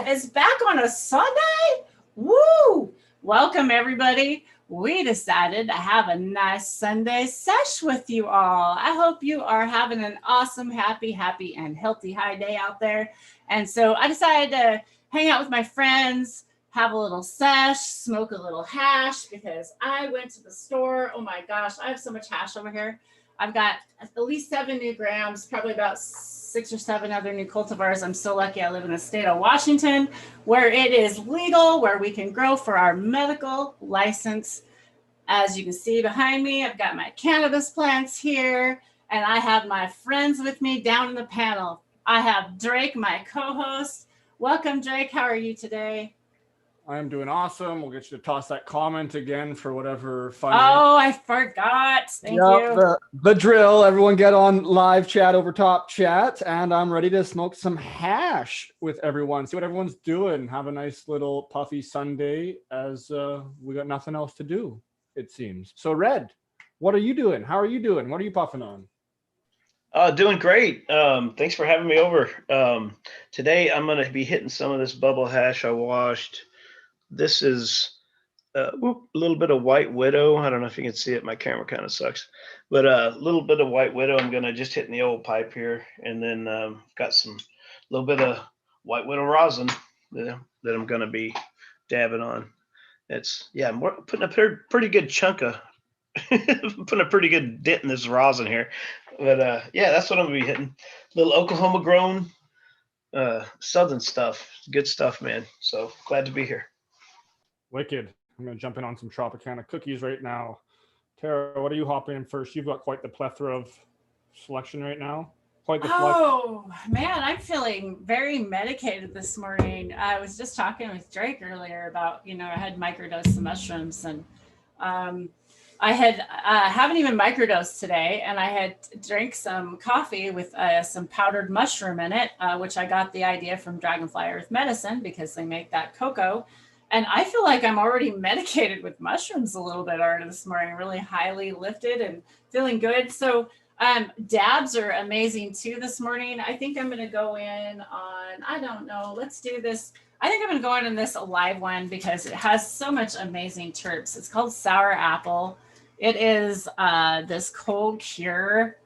is back on a Sunday. Woo! Welcome, everybody. We decided to have a nice Sunday sesh with you all. I hope you are having an awesome, happy, and healthy high day out there. And so I decided to hang out with my friends, have a little sesh, smoke a little hash because I went to the store. Oh my gosh, I have so much hash over here. I've got at least 7 new grams, probably about 6 or 7 other new cultivars. I'm so lucky I live in the state of Washington where it is legal, where we can grow for our medical license. As you can see behind me, I've got my cannabis plants here, and I have my friends with me down in the panel. I have Drake, my co-host. Welcome, Drake. How are you today? I am doing awesome. We'll get you to toss that comment again for whatever fun. Oh, I forgot. Thank you. The drill. Everyone get on live chat over top chat. And I'm ready to smoke some hash with everyone. See what everyone's doing. Have a nice little puffy Sunday as we got nothing else to do, it seems. So Red, what are you doing? How are you doing? What are you puffing on? Doing great. Thanks for having me over. Today I'm going to be hitting some of this bubble hash I washed. This is a little bit of White Widow. I don't know if you can see it. My camera kind of sucks. But a little bit of White Widow. I'm going to just hit in the old pipe here. And then got some little bit of White Widow rosin that I'm going to be dabbing on. I'm putting a pretty good chunk of, putting a pretty good dent in this rosin here. But that's what I'm going to be hitting. Little Oklahoma grown southern stuff. Good stuff, man. So glad to be here. Wicked. I'm going to jump in on some Tropicana cookies right now. Tara, what are you hopping in first? You've got quite the plethora of selection right now. Oh, man, I'm feeling very medicated this morning. I was just talking with Drake earlier about, I had microdosed some mushrooms, and I haven't even microdosed today, and I had drank some coffee with some powdered mushroom in it, which I got the idea from Dragonfly Earth Medicine because they make that cocoa. And I feel like I'm already medicated with mushrooms a little bit already this morning, really highly lifted and feeling good. So dabs are amazing too this morning. I think I'm going to go in on, I don't know, let's do this. I think I'm going to go in this live one because it has so much amazing terps. It's called Sour Apple. It is this cold cure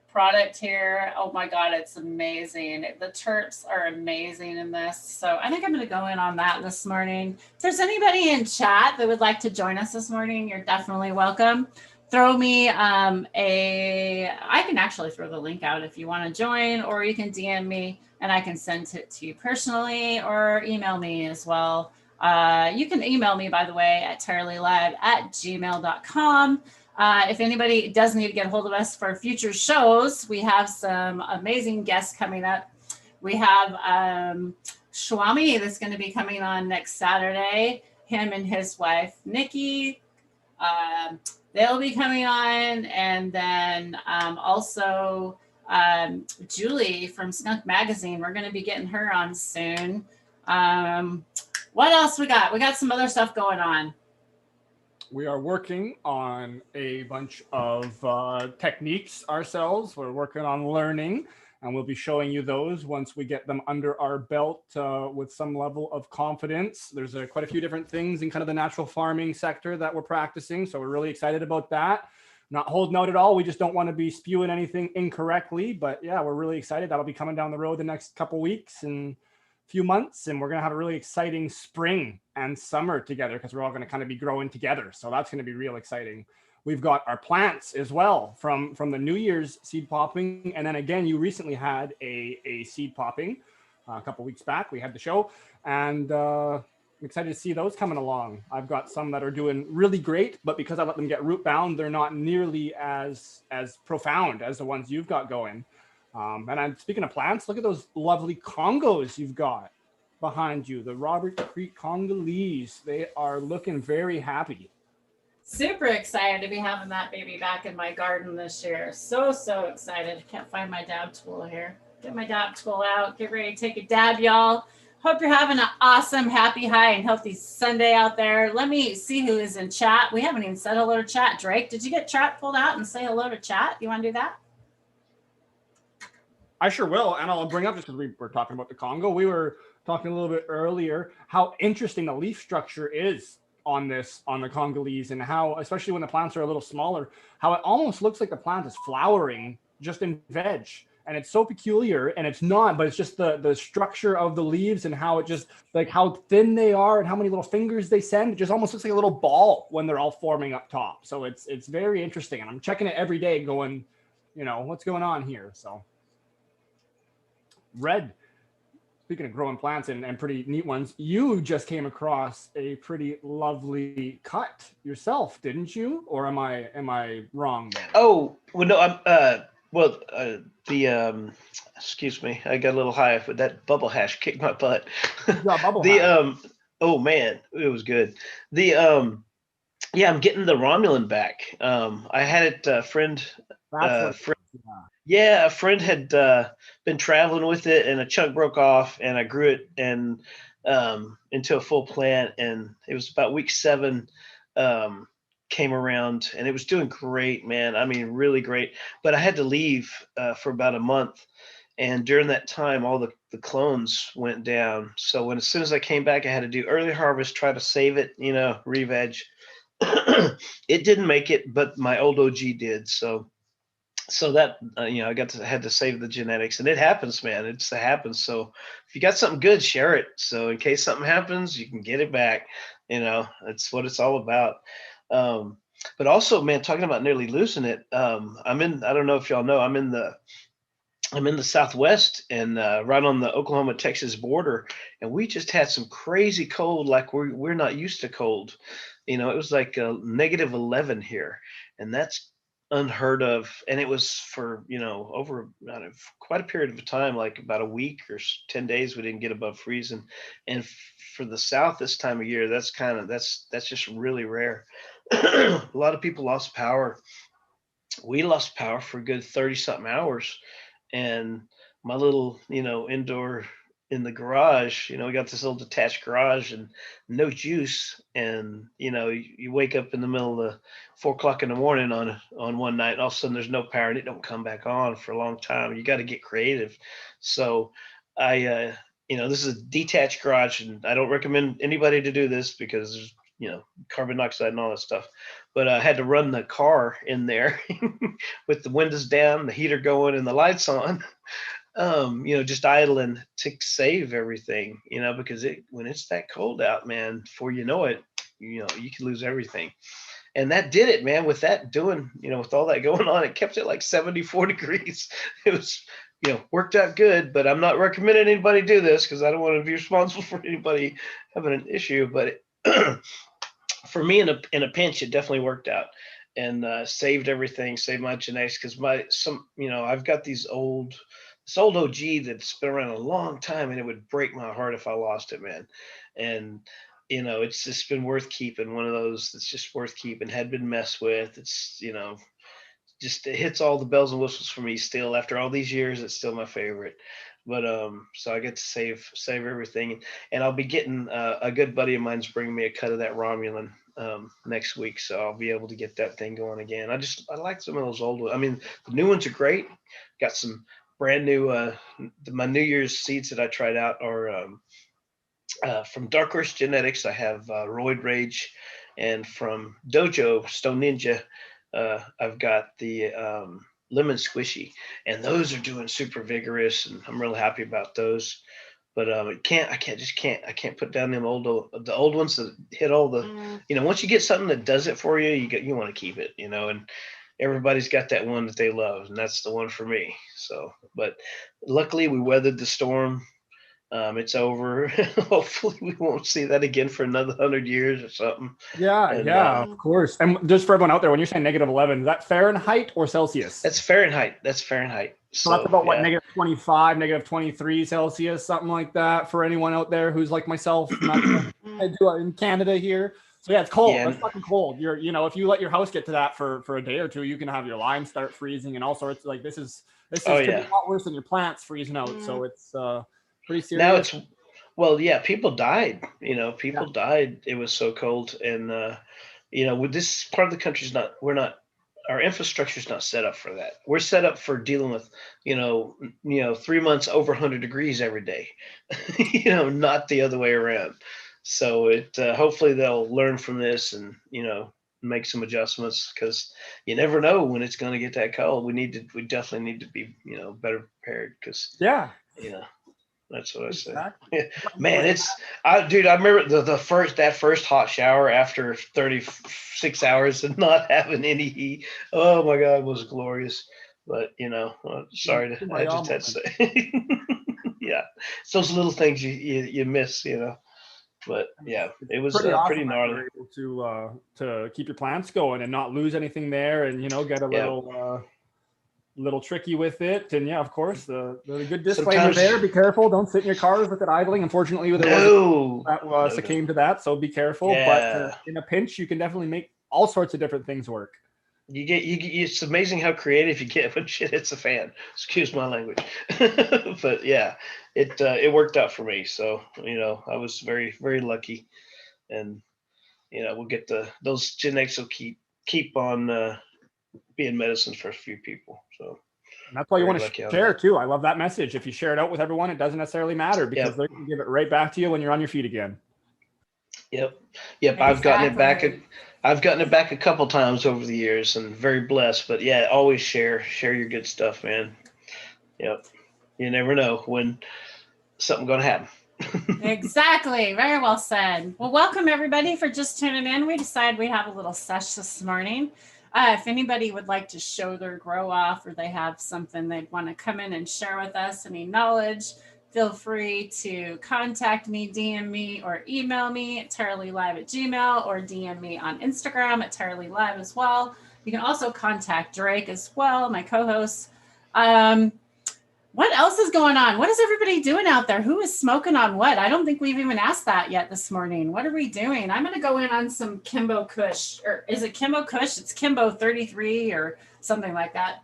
product here. Oh my God, it's amazing. The terps are amazing in this. So I think I'm going to go in on that this morning. If there's anybody in chat that would like to join us this morning, you're definitely welcome. Throw me I can actually throw the link out if you want to join, or you can DM me and I can send it to you personally, or email me as well. You can email me, by the way, at terrilylive@gmail.com. If anybody does need to get a hold of us for future shows, we have some amazing guests coming up. We have Shwami that's going to be coming on next Saturday. Him and his wife, Nikki. They'll be coming on. And then also Julie from Skunk Magazine. We're going to be getting her on soon. What else we got? We got some other stuff going on. We are working on a bunch of techniques ourselves. We're working on learning, and we'll be showing you those once we get them under our belt with some level of confidence. There's quite a few different things in kind of the natural farming sector that we're practicing, so we're really excited about that. Not holding out at all. We just don't want to be spewing anything incorrectly, but yeah, we're really excited. That'll be coming down the road the next couple weeks and few months, and we're going to have a really exciting spring and summer together because we're all going to kind of be growing together. So that's going to be real exciting. We've got our plants as well from the New Year's seed popping. And then again, you recently had a seed popping a couple weeks back. We had the show, and I'm excited to see those coming along. I've got some that are doing really great, but because I let them get root bound, they're not nearly as profound as the ones you've got going. And I'm speaking of plants, look at those lovely Congos you've got behind you, the Robert Creek Congolese. They are looking very happy. Super excited to be having that baby back in my garden this year. So excited. I can't find my dab tool here. Get my dab tool out. Get ready to take a dab, y'all. Hope you're having an awesome, happy, high, and healthy Sunday out there. Let me see who is in chat. We haven't even said hello to chat. Drake, did you get chat pulled out and say hello to chat? You want to do that? I sure will, and I'll bring up just because we were talking about the Congo. We were talking a little bit earlier how interesting the leaf structure is on the Congolese, and how, especially when the plants are a little smaller, how it almost looks like the plant is flowering just in veg, and it's so peculiar, and it's not, but it's just the structure of the leaves and how it just like how thin they are and how many little fingers they send. It just almost looks like a little ball when they're all forming up top. So it's very interesting, and I'm checking it every day, going, what's going on here. So. Red, speaking of growing plants and pretty neat ones, you just came across a pretty lovely cut yourself, didn't you? Or am I wrong there? Oh, well, no, the excuse me, I got a little high, but that bubble hash kicked my butt. Yeah, bubble the hat. Oh man, it was good. The Yeah, I'm getting the Romulan back. I had it friend That's what. Yeah. Yeah, a friend had been traveling with it, and a chunk broke off, and I grew it and into a full plant, and it was about week 7 um, came around, and it was doing great, man. I mean, really great. But I had to leave for about a month, and during that time, all the clones went down. So as soon as I came back, I had to do early harvest, try to save it, re-veg. It didn't make it, but my old OG did. So that I had to save the genetics, and it happens, man. It happens. So if you got something good, share it. So in case something happens, you can get it back. That's what it's all about. Um, but also, man, talking about nearly losing it. I don't know if y'all know, I'm in the Southwest, and right on the Oklahoma Texas border, and we just had some crazy cold, like we're not used to cold. It was like -11 here, and that's unheard of. And it was for over quite a period of time, like about a week or 10 days, we didn't get above freezing. And for the South this time of year, that's just really rare. A lot of people lost power. We lost power for a good 30 something hours, and my little indoor in the garage, we got this little detached garage and no juice. And you wake up in the middle of the 4 o'clock in the morning on one night, and all of a sudden there's no power, and it don't come back on for a long time. You got to get creative. So I this is a detached garage, and I don't recommend anybody to do this because there's carbon dioxide and all that stuff. But I had to run the car in there with the windows down, the heater going, and the lights on. Just idling to save everything. Because when it's that cold out, man, before you know it, you can lose everything. And that did it, man. With that doing, with all that going on, it kept it like 74 degrees. It was, worked out good. But I'm not recommending anybody do this because I don't want to be responsible for anybody having an issue. But for me, in a pinch, it definitely worked out, and saved everything, saved my genetics. Because I've got this old OG that's been around a long time, and it would break my heart if I lost it, man. And it's just been worth keeping. One of those that's just worth keeping. Had been messed with. It's just it hits all the bells and whistles for me still after all these years. It's still my favorite. But so I get to save everything, and I'll be getting a good buddy of mine's bringing me a cut of that Romulan next week, so I'll be able to get that thing going again. I like some of those old ones. I mean, the new ones are great. Got some brand new. My New Year's seeds that I tried out are from Dark Horse Genetics. I have Roid Rage, and from Dojo Stone Ninja, I've got the Lemon Squishy, and those are doing super vigorous, and I'm really happy about those. But I can't put down the old ones that hit all the, once you get something that does it for you, you want to keep it, and everybody's got that one that they love, and that's the one for me. So, but luckily we weathered the storm. It's over. Hopefully we won't see that again for another 100 years or something. Yeah, And, of course. And just for everyone out there, when you're saying -11, is that Fahrenheit or Celsius? That's Fahrenheit. That's Fahrenheit. So that's about what, yeah. -25, -23 Celsius, something like that for anyone out there who's like myself, not in Canada here. So yeah, it's cold. Yeah. That's fucking cold. If you let your house get to that for a day or two, you can have your lime start freezing and all sorts. Like this is could be a lot worse than your plants freezing out. So it's pretty serious. Now it's, well, yeah, people died. People died. It was so cold, and with this part of the country's we're not our infrastructure is not set up for that. We're set up for dealing with, 3 months over 100 degrees every day, not the other way around. So hopefully they'll learn from this and, make some adjustments, because you never know when it's going to get that cold. We definitely need to be, better prepared, because, Yeah, that's what I say. exactly. Man, dude, I remember that first hot shower after 36 hours and not having any heat. Oh my God, it was glorious. But sorry I just had to say, yeah, it's those little things you miss, But yeah, it was Pretty pretty awesome that gnarly. you're able to keep your plants going and not lose anything there, and get a Yeah. little tricky with it. And yeah, of course, the good disclaimer Sometimes there: be careful, don't sit in your cars with it idling. Unfortunately, there was no, that no, succumbed to that, so be careful. But yeah. in a pinch, you can definitely make all sorts of different things work. It's amazing how creative you get when shit hits a fan. Excuse my language. But yeah, it worked out for me. So, I was very, very lucky. And, we'll get those genetics will keep on being medicine for a few people. So And that's why you very want to lucky on share that. too. I love that message. If you share it out with everyone, it doesn't necessarily matter, because Yep. they're going to give it right back to you when you're on your feet again. Yep. Exactly. I've gotten it back a couple times over the years, and very blessed. But yeah, always share your good stuff, man. Yep. You never know when something's gonna happen. Exactly. Very well said. Well, welcome everybody for just tuning in. We decided we'd have a little sesh this morning. If anybody would like to show their grow off, or they have something they'd want to come in and share with us, any knowledge, feel free to contact me, DM me, or email me at tirelylive@gmail.com, or DM me on Instagram at tirelylive as well. You can also contact Drake as well, my co-host. What else is going on? What is everybody doing out there? Who is smoking on what? I don't think we've even asked that yet this morning. What are we doing? I'm going to go in on some Kimbo Kush. Or is it Kimbo Kush? It's Kimbo 33 or something like that.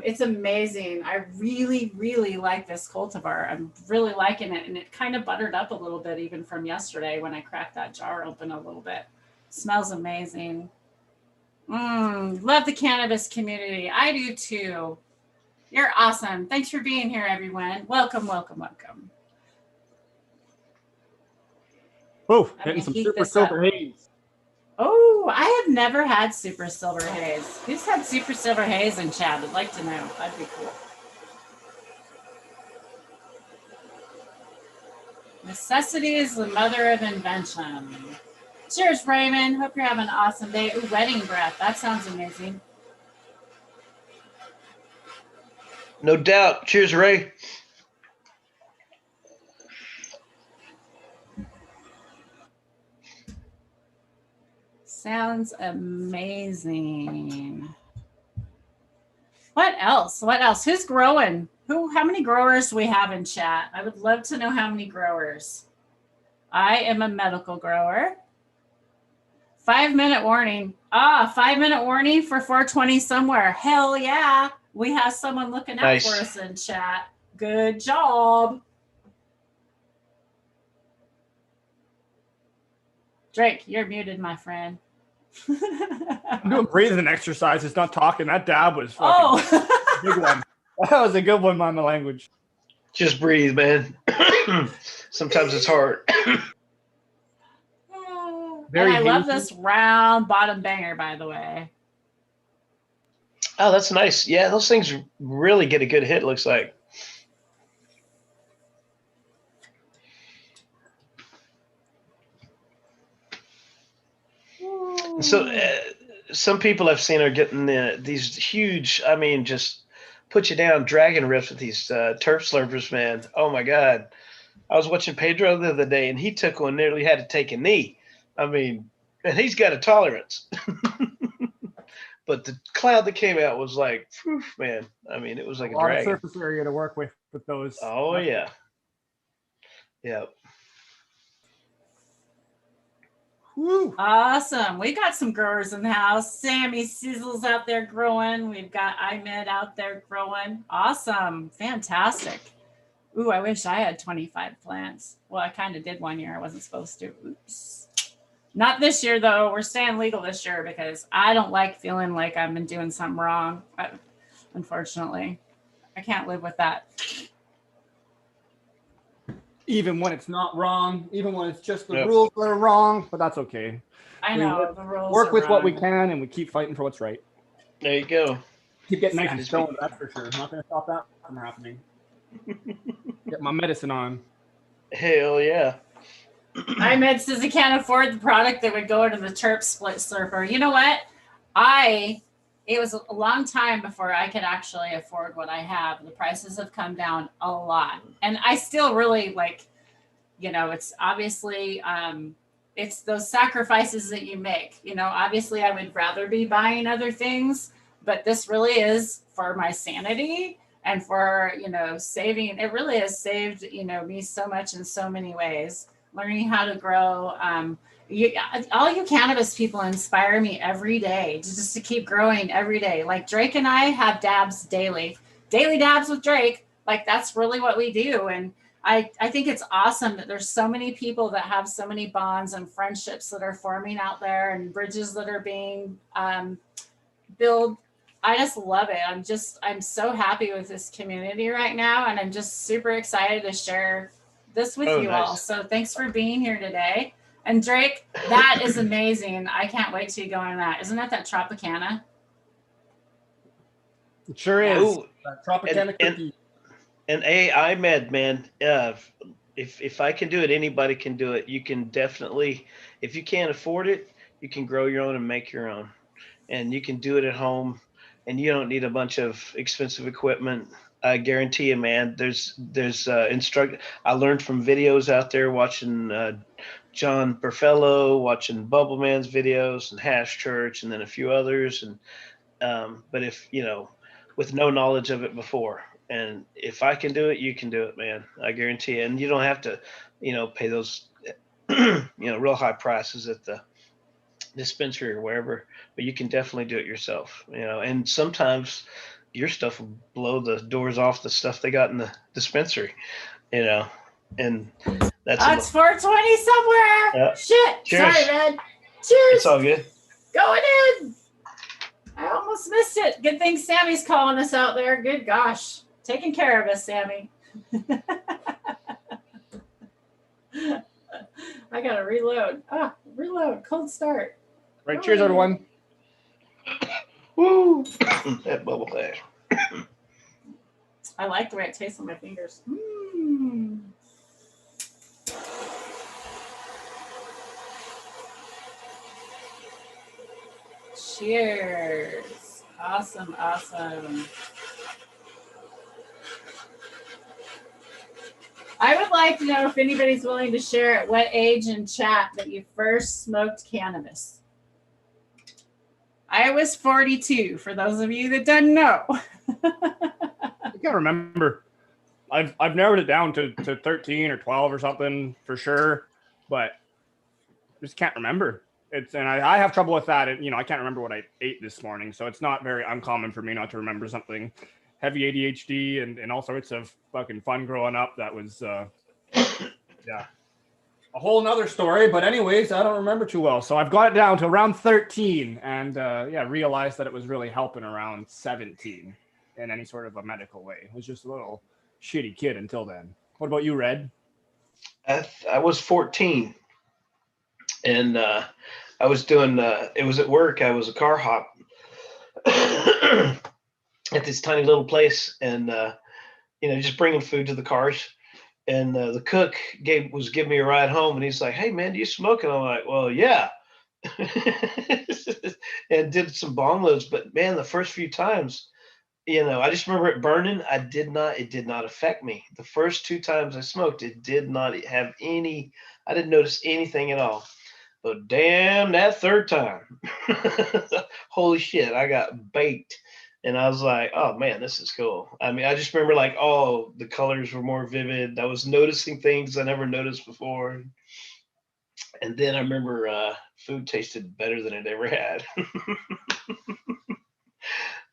It's amazing. I really, really like this cultivar. I'm really liking it. And it kind of buttered up a little bit even from yesterday when I cracked that jar open a little bit. Smells amazing. Love the cannabis community. I do too. You're awesome. Thanks for being here, everyone. Welcome, welcome, welcome. Oh, getting some super silver haze. Oh, I have never had super silver haze. Who's had super silver haze in chat? I'd like to know. That'd be cool. Necessity is the mother of invention. Cheers, Raymond. Hope you're having an awesome day. Ooh, wedding breath. That sounds amazing. No doubt. Cheers, Ray. Sounds amazing. What else? What else? Who's growing? How many growers do we have in chat? I would love to know how many growers. I am a medical grower. 5-minute warning. 5-minute warning for 420 somewhere. Hell yeah. We have someone looking out Nice. for us in chat. Good job. Drake, you're muted, my friend. I'm doing breathing exercises, not talking. That dab was fucking big one. That was a good one on the language. Just breathe, man. Sometimes it's hard. And I love this round bottom banger, by the way. Oh, that's nice. Yeah, those things really get a good hit, looks like. So some people I've seen are getting these huge, I mean, just put you down dragon riffs with these turf slurpers, man. Oh my God. I was watching Pedro the other day, and he took one, nearly had to take a knee. I mean, and he's got a tolerance. But the cloud that came out was like, whew, man. I mean, it was like a lot dragon. of surface area to work with those. Oh, yeah. Yeah. Woo. Awesome. We got some growers in the house. Sammy Sizzle's out there growing. We've got Ahmed out there growing. Awesome. Fantastic. Ooh, I wish I had 25 plants. Well, I kind of did one year. I wasn't supposed to. Oops. Not this year though. We're staying legal this year because I don't like feeling like I've been doing something wrong. Unfortunately, I can't live with that. Even when it's not wrong, even when it's just the Yep. rules that are wrong, but that's okay. I We know the rules work are with what we wrong. can, and we keep fighting for what's right. There you go. Keep getting nice and Just stoned, that's for sure. Not going to stop that from happening. Get my medicine on. Hell yeah. iMed says he can't afford the product that would go into the Terp split slurper. You know what? It was a long time before I could actually afford what I have. The prices have come down a lot. And I still really like, it's obviously, it's those sacrifices that you make. Obviously I would rather be buying other things, but this really is for my sanity and for, saving. It really has saved, me so much in so many ways. Learning how to grow. All you cannabis people inspire me every day just to keep growing every day. Like Drake and I have dabs daily dabs with Drake. Like that's really what we do. And I think it's awesome that there's so many people that have so many bonds and friendships that are forming out there and bridges that are being built. I just love it. I'm so happy with this community right now. And I'm just super excited to share this with you all. So thanks for being here today. And Drake, that is amazing. I can't wait to go on that. Isn't that Tropicana? It sure is. Ooh, Tropicana cookie. And iMed, man. If I can do it, anybody can do it. You can definitely, if you can't afford it, you can grow your own and make your own. And you can do it at home, and you don't need a bunch of expensive equipment. I guarantee you, man. There's I learned from videos out there, watching John Berfello, watching Bubble Man's videos, and Hash Church, and then a few others. And but if with no knowledge of it before, and if I can do it, you can do it, man. I guarantee you. And you don't have to, pay those, real high prices at the dispensary or wherever, but you can definitely do it yourself, and sometimes your stuff will blow the doors off the stuff they got in the dispensary, and that's 420 somewhere. Shit. Cheers. Sorry, man. Cheers. It's all good. Going in. I almost missed it. Good thing Sammy's calling us out there. Good gosh. Taking care of us, Sammy. I gotta reload. Reload. Cold start. Right. Cheers, everyone. Woo! That bubble hash. I like the way it tastes on my fingers. Cheers. Awesome. I would like to know if anybody's willing to share at what age in chat that you first smoked cannabis. I was 42, for those of you that don't know. I can't remember. I've narrowed it down to 13 or 12 or something for sure, but I just can't remember. I have trouble with that. I can't remember what I ate this morning, so it's not very uncommon for me not to remember something. Heavy ADHD and all sorts of fucking fun growing up. That was yeah, a whole nother story. But anyways, I don't remember too well. So I've got it down to around 13, and realized that it was really helping around 17 in any sort of a medical way. I was just a little shitty kid until then. What about you, Red? I was 14, and I was doing. It was at work. I was a car hop at this tiny little place, and just bringing food to the cars. And the cook was giving me a ride home, and he's like, "Hey man, do you smoke?" And I'm like, "Well, yeah." And did some bong loads, but man, the first few times, I just remember it burning. It did not affect me. The first 2 times I smoked, it did not have any. I didn't notice anything at all. But damn, that third time, holy shit, I got baked. And I was like, oh man, this is cool. I mean, I just remember like, oh, the colors were more vivid. I was noticing things I never noticed before. And then I remember food tasted better than it ever had.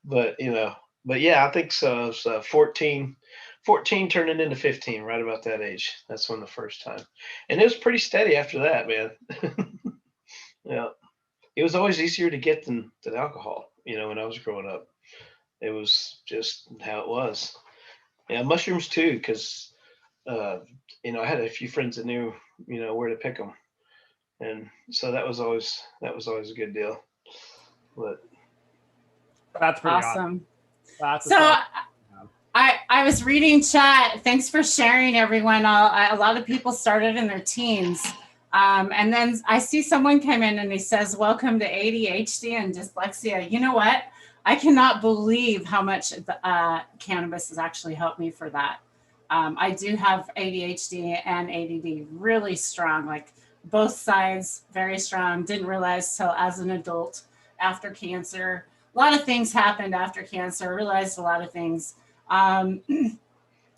but yeah, I think so. So 14 turning into 15, right about that age. That's when the first time. And it was pretty steady after that, man. Yeah. It was always easier to get than alcohol, when I was growing up. It was just how it was. Yeah, mushrooms too, because uh, I had a few friends that knew, where to pick them, and so that was always a good deal. But That's pretty awesome. Awesome. That's a So solid. I was reading chat. Thanks for sharing, everyone. A lot of people started in their teens. And then I see someone come in and he says, welcome to ADHD and dyslexia. You know what? I cannot believe how much cannabis has actually helped me for that. I do have ADHD and ADD really strong, like both sides very strong. Didn't realize till as an adult after cancer. A lot of things happened after cancer. Realized a lot of things. Um,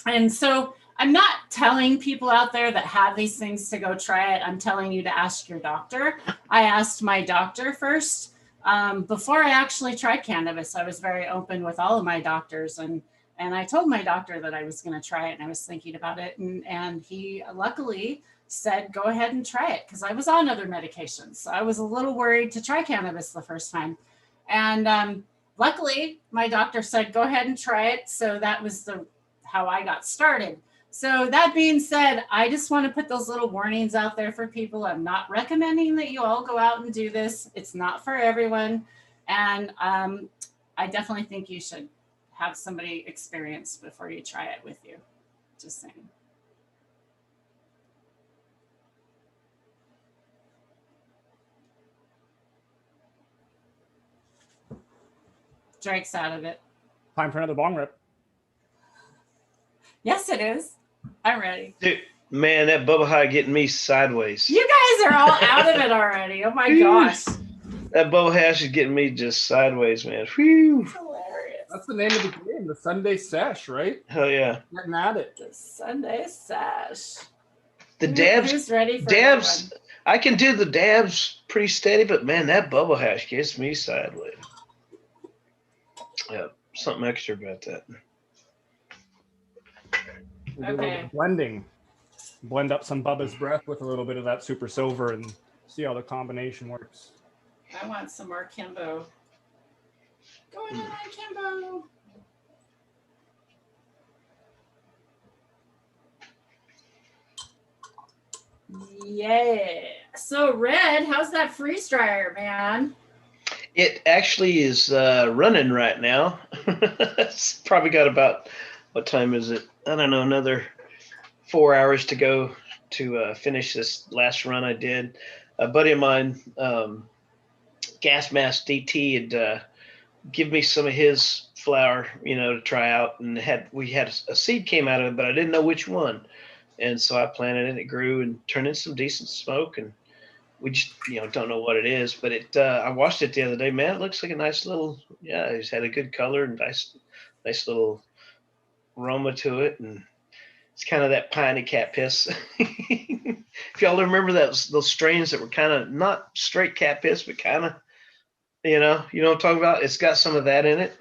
and so I'm not telling people out there that have these things to go try it. I'm telling you to ask your doctor. I asked my doctor first. Before I actually tried cannabis, I was very open with all of my doctors, and I told my doctor that I was going to try it and I was thinking about it. And he luckily said, go ahead and try it, because I was on other medications. So I was a little worried to try cannabis the first time. And luckily, my doctor said, go ahead and try it. So that was how I got started. So that being said, I just want to put those little warnings out there for people. I'm not recommending that you all go out and do this. It's not for everyone. And I definitely think you should have somebody experienced before you try it with you. Just saying. Drake's out of it. Time for another bong rip. Yes, it is. I'm ready. dude, man, that bubble high getting me sideways. You guys are all out of it already. Oh my gosh. That bubble hash is getting me just sideways, man. Whew. Hilarious. That's the name of the game, the Sunday Sesh, right? Hell yeah. Getting at it. The Sunday Sash. The dabs. Who's ready for dabs. I can do the dabs pretty steady, but man, that bubble hash gets me sideways. Yeah, something extra about that. We'll do a little bit of blending. Blend up some Bubba's Breath with a little bit of that super silver and see how the combination works. I want some more Kimbo. Go ahead, Kimbo. Yeah. So, Red, how's that freeze dryer, man? It actually is running right now. It's probably got about, what time is it? I don't know, another 4 hours to go to finish this last run I did. A buddy of mine, Gas Mask DT, had given me some of his flour, to try out, and we had a seed came out of it, but I didn't know which one, and so I planted it. It grew and turned in some decent smoke, and we just don't know what it is, but I washed it the other day. Man, it looks like a nice little, it's had a good color and nice little aroma to it, and it's kind of that piney cat piss. If y'all remember those strains that were kind of not straight cat piss, but kind of, you know what I'm talking about. It's got some of that in it.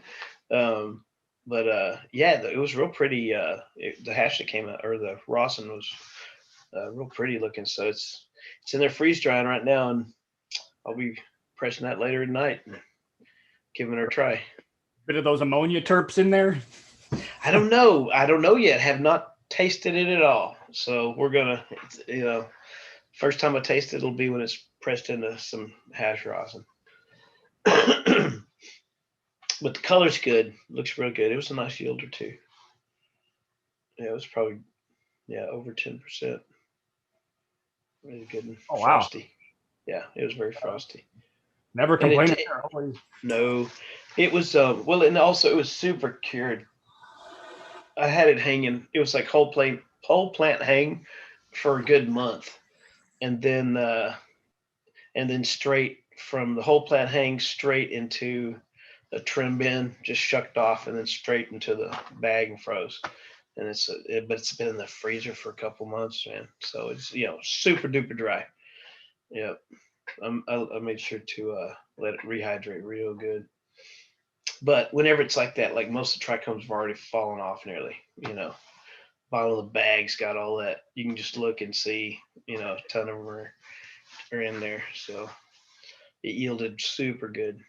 But it was real pretty. The hash that came out, or the Rawson, was real pretty looking. So it's in there freeze drying right now, and I'll be pressing that later tonight and giving it a try. Bit of those ammonia terps in there. I don't know yet. Have not tasted it at all. So we're gonna, first time I taste it, it'll be when it's pressed into some hash rosin. But the color's good. Looks real good. It was a nice yielder too. Yeah, it was probably over 10%. Really good and frosty. Yeah, it was very frosty. Never complained. No, it was and also it was super cured. I had it hanging. It was like whole plant hang for a good month, and then straight from the whole plant hang straight into a trim bin, just shucked off, and then straight into the bag and froze. And but it's been in the freezer for a couple months, man. So it's super duper dry. Yeah, I made sure to let it rehydrate real good. But whenever it's like that, like most of the trichomes have already fallen off nearly. Bottom of the bag's got all that. You can just look and see, a ton of them are in there. So it yielded super good.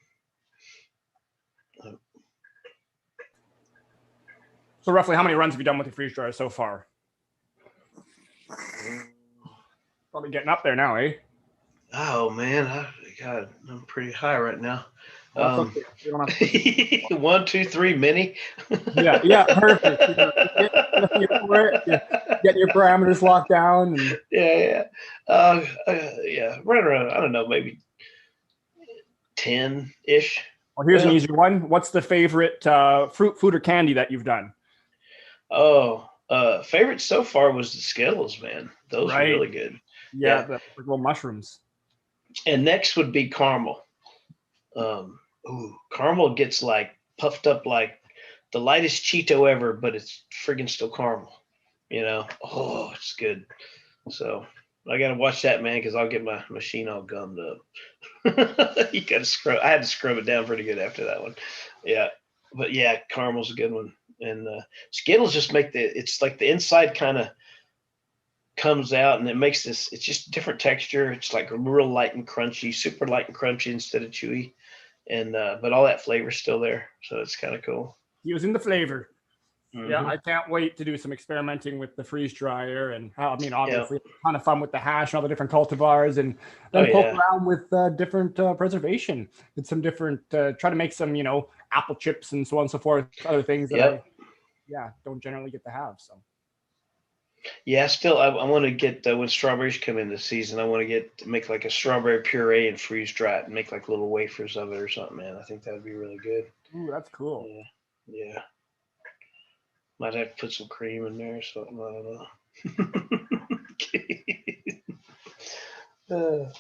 So roughly, how many runs have you done with the freeze dryer so far? Probably getting up there now, eh? Oh man, God, I'm pretty high right now. Well, that's okay. You don't have to- 1, 2, 3, mini. yeah, perfect. Get your parameters locked down. And... Yeah. Right around, I don't know, maybe 10-ish. Well, here's an easy one. What's the favorite fruit, food, or candy that you've done? Oh, favorite so far was the Skittles, man. Those are really good. Yeah, the little mushrooms. And next would be caramel. Caramel gets like puffed up like the lightest Cheeto ever, but it's friggin' still caramel. You know? Oh, it's good. So I gotta watch that, man, because I'll get my machine all gummed up. You gotta scrub. I had to scrub it down pretty good after that one. Yeah, but yeah, caramel's a good one. And Skittles just make it's like the inside kind of comes out, and it makes this. It's just different texture. It's like real light and crunchy, super light and crunchy instead of chewy. And but all that flavor's still there, so it's kind of cool. Using the flavor. Mm-hmm. Yeah, I can't wait to do some experimenting with the freeze dryer, and obviously a ton of fun with the hash and all the different cultivars, and then poke around with different preservation and some different try to make some apple chips and so on and so forth, other things that I don't generally get to have. So yeah, still I want to get when strawberries come in this season, I want to make like a strawberry puree and freeze dry it and make like little wafers of it or something, man. I think that would be really good. Ooh, that's cool. Yeah. Might have to put some cream in there or something. I don't know.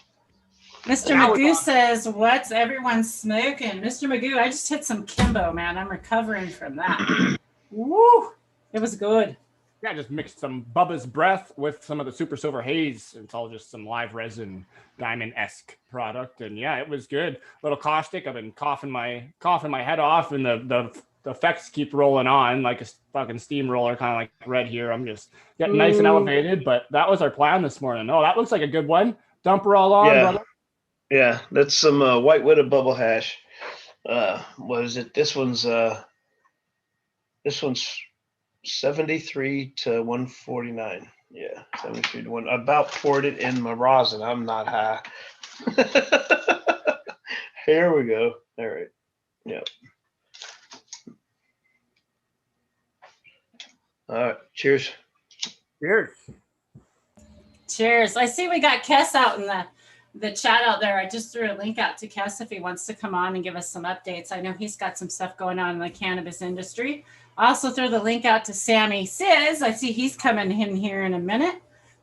Mr. Magoo says, "What's everyone smoking?" Mr. Magoo, I just hit some Kimbo, man. I'm recovering from that. Woo! It was good. Yeah, just mixed some Bubba's Breath with some of the Super Silver Haze. It's all just some live resin diamond-esque product, and yeah, it was good. A little caustic. I've been coughing my head off, and the effects keep rolling on like a fucking steamroller, kind of like red here. I'm just getting nice and elevated, but that was our plan this morning. Oh, that looks like a good one. Dump her all on, brother. Yeah, that's some White Widow bubble hash. What is it? This one's 73 to 149. Yeah, 73 to 1. I about poured it in my rosin. I'm not high. Here we go. All right. Yep. All right. Cheers. Cheers. I see we got Kes out in the chat out there. I just threw a link out to Kes if he wants to come on and give us some updates. I know he's got some stuff going on in the cannabis industry. I also threw the link out to Sammy Sizz. I see he's coming in here in a minute.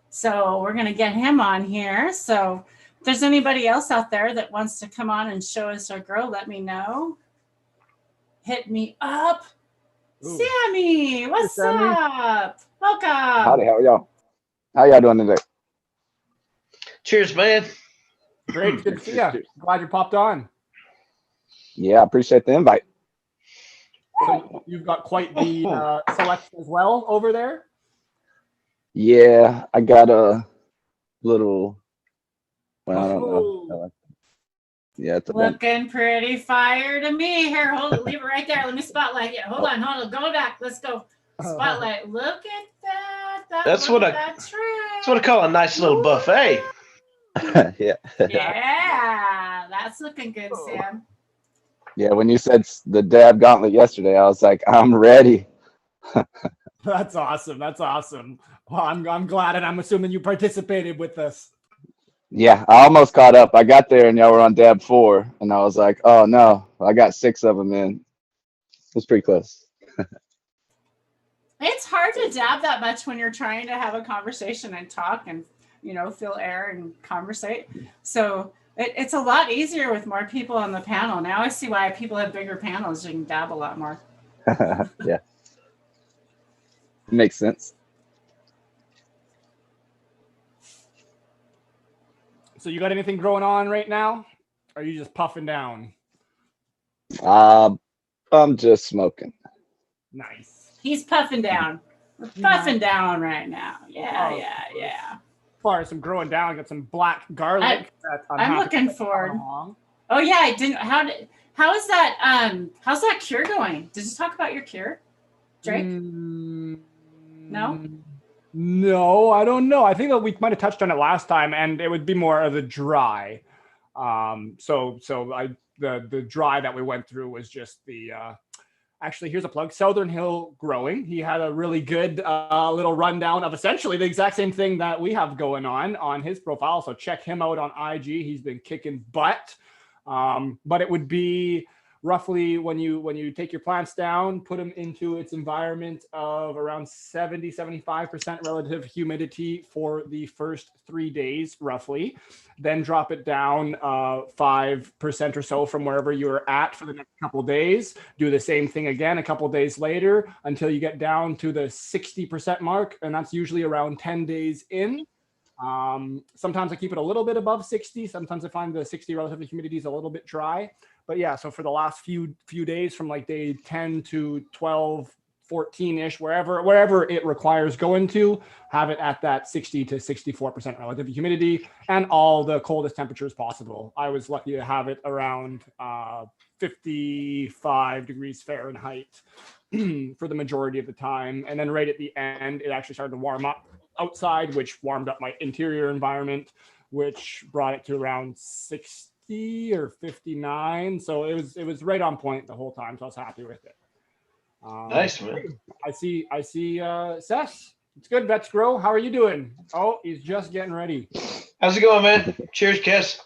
So we're going to get him on here. So if there's anybody else out there that wants to come on and show us our grow, let me know. Hit me up. Ooh. Sammy, what's up? Welcome. Howdy, how are y'all? How y'all doing today? Cheers, man. Great. Good to see you. Glad you popped on. Yeah, I appreciate the invite. So you've got quite the selection as well over there? Yeah, I got a little, well, I don't know. Yeah, it's looking pretty fire to me. Here, leave it right there. Let me spotlight it. Hold on. Go back. Let's go. Spotlight. Look at that. That's what I call a nice little buffet. Yeah. Yeah, that's looking good, Sam. Yeah, when you said the dab gauntlet yesterday, I was like, I'm ready. That's awesome. Well, I'm glad, and I'm assuming you participated with us. Yeah, I almost caught up. I got there and y'all were on dab 4, and I was like, oh no, I got 6 of them in. It was pretty close. It's hard to dab that much when you're trying to have a conversation and talk and fill air and conversate. So it's a lot easier with more people on the panel. Now I see why people have bigger panels. You can dab a lot more. Yeah. Makes sense. So you got anything growing on right now? Or are you just puffing down? I'm just smoking. Nice. He's puffing down. We're puffing down right now. Yeah. far as some growing down, got some black garlic. I'm looking forward. Oh yeah, I didn't. How is that? How's that cure going? Did you talk about your cure, Drake? No. No, I don't know. I think that we might have touched on it last time, and it would be more of the dry. The dry that we went through was just the. Actually, here's a plug. Southern Hill Growing. He had a really good little rundown of essentially the exact same thing that we have going on his profile. So check him out on IG. He's been kicking butt. But it would be roughly when you take your plants down, put them into its environment of around 70-75% relative humidity for the first 3 days, roughly. Then drop it down 5% or so from wherever you're at for the next couple of days. Do the same thing again a couple of days later until you get down to the 60% mark, and that's usually around 10 days in. Sometimes I keep it a little bit above 60. Sometimes I find the 60 relative humidity is a little bit dry. But yeah, so for the last few days from like day 10 to 12, 14-ish, wherever it requires going to, have it at that 60 to 64% relative humidity and all the coldest temperatures possible. I was lucky to have it around 55 degrees Fahrenheit for the majority of the time. And then right at the end, it actually started to warm up outside, which warmed up my interior environment, which brought it to around 60 or 59. So it was right on point the whole time. So I was happy with it. Nice, man. I see Seth. It's good, Vets Grow. How are you doing? Oh, he's just getting ready. How's it going, man? Cheers, Kes.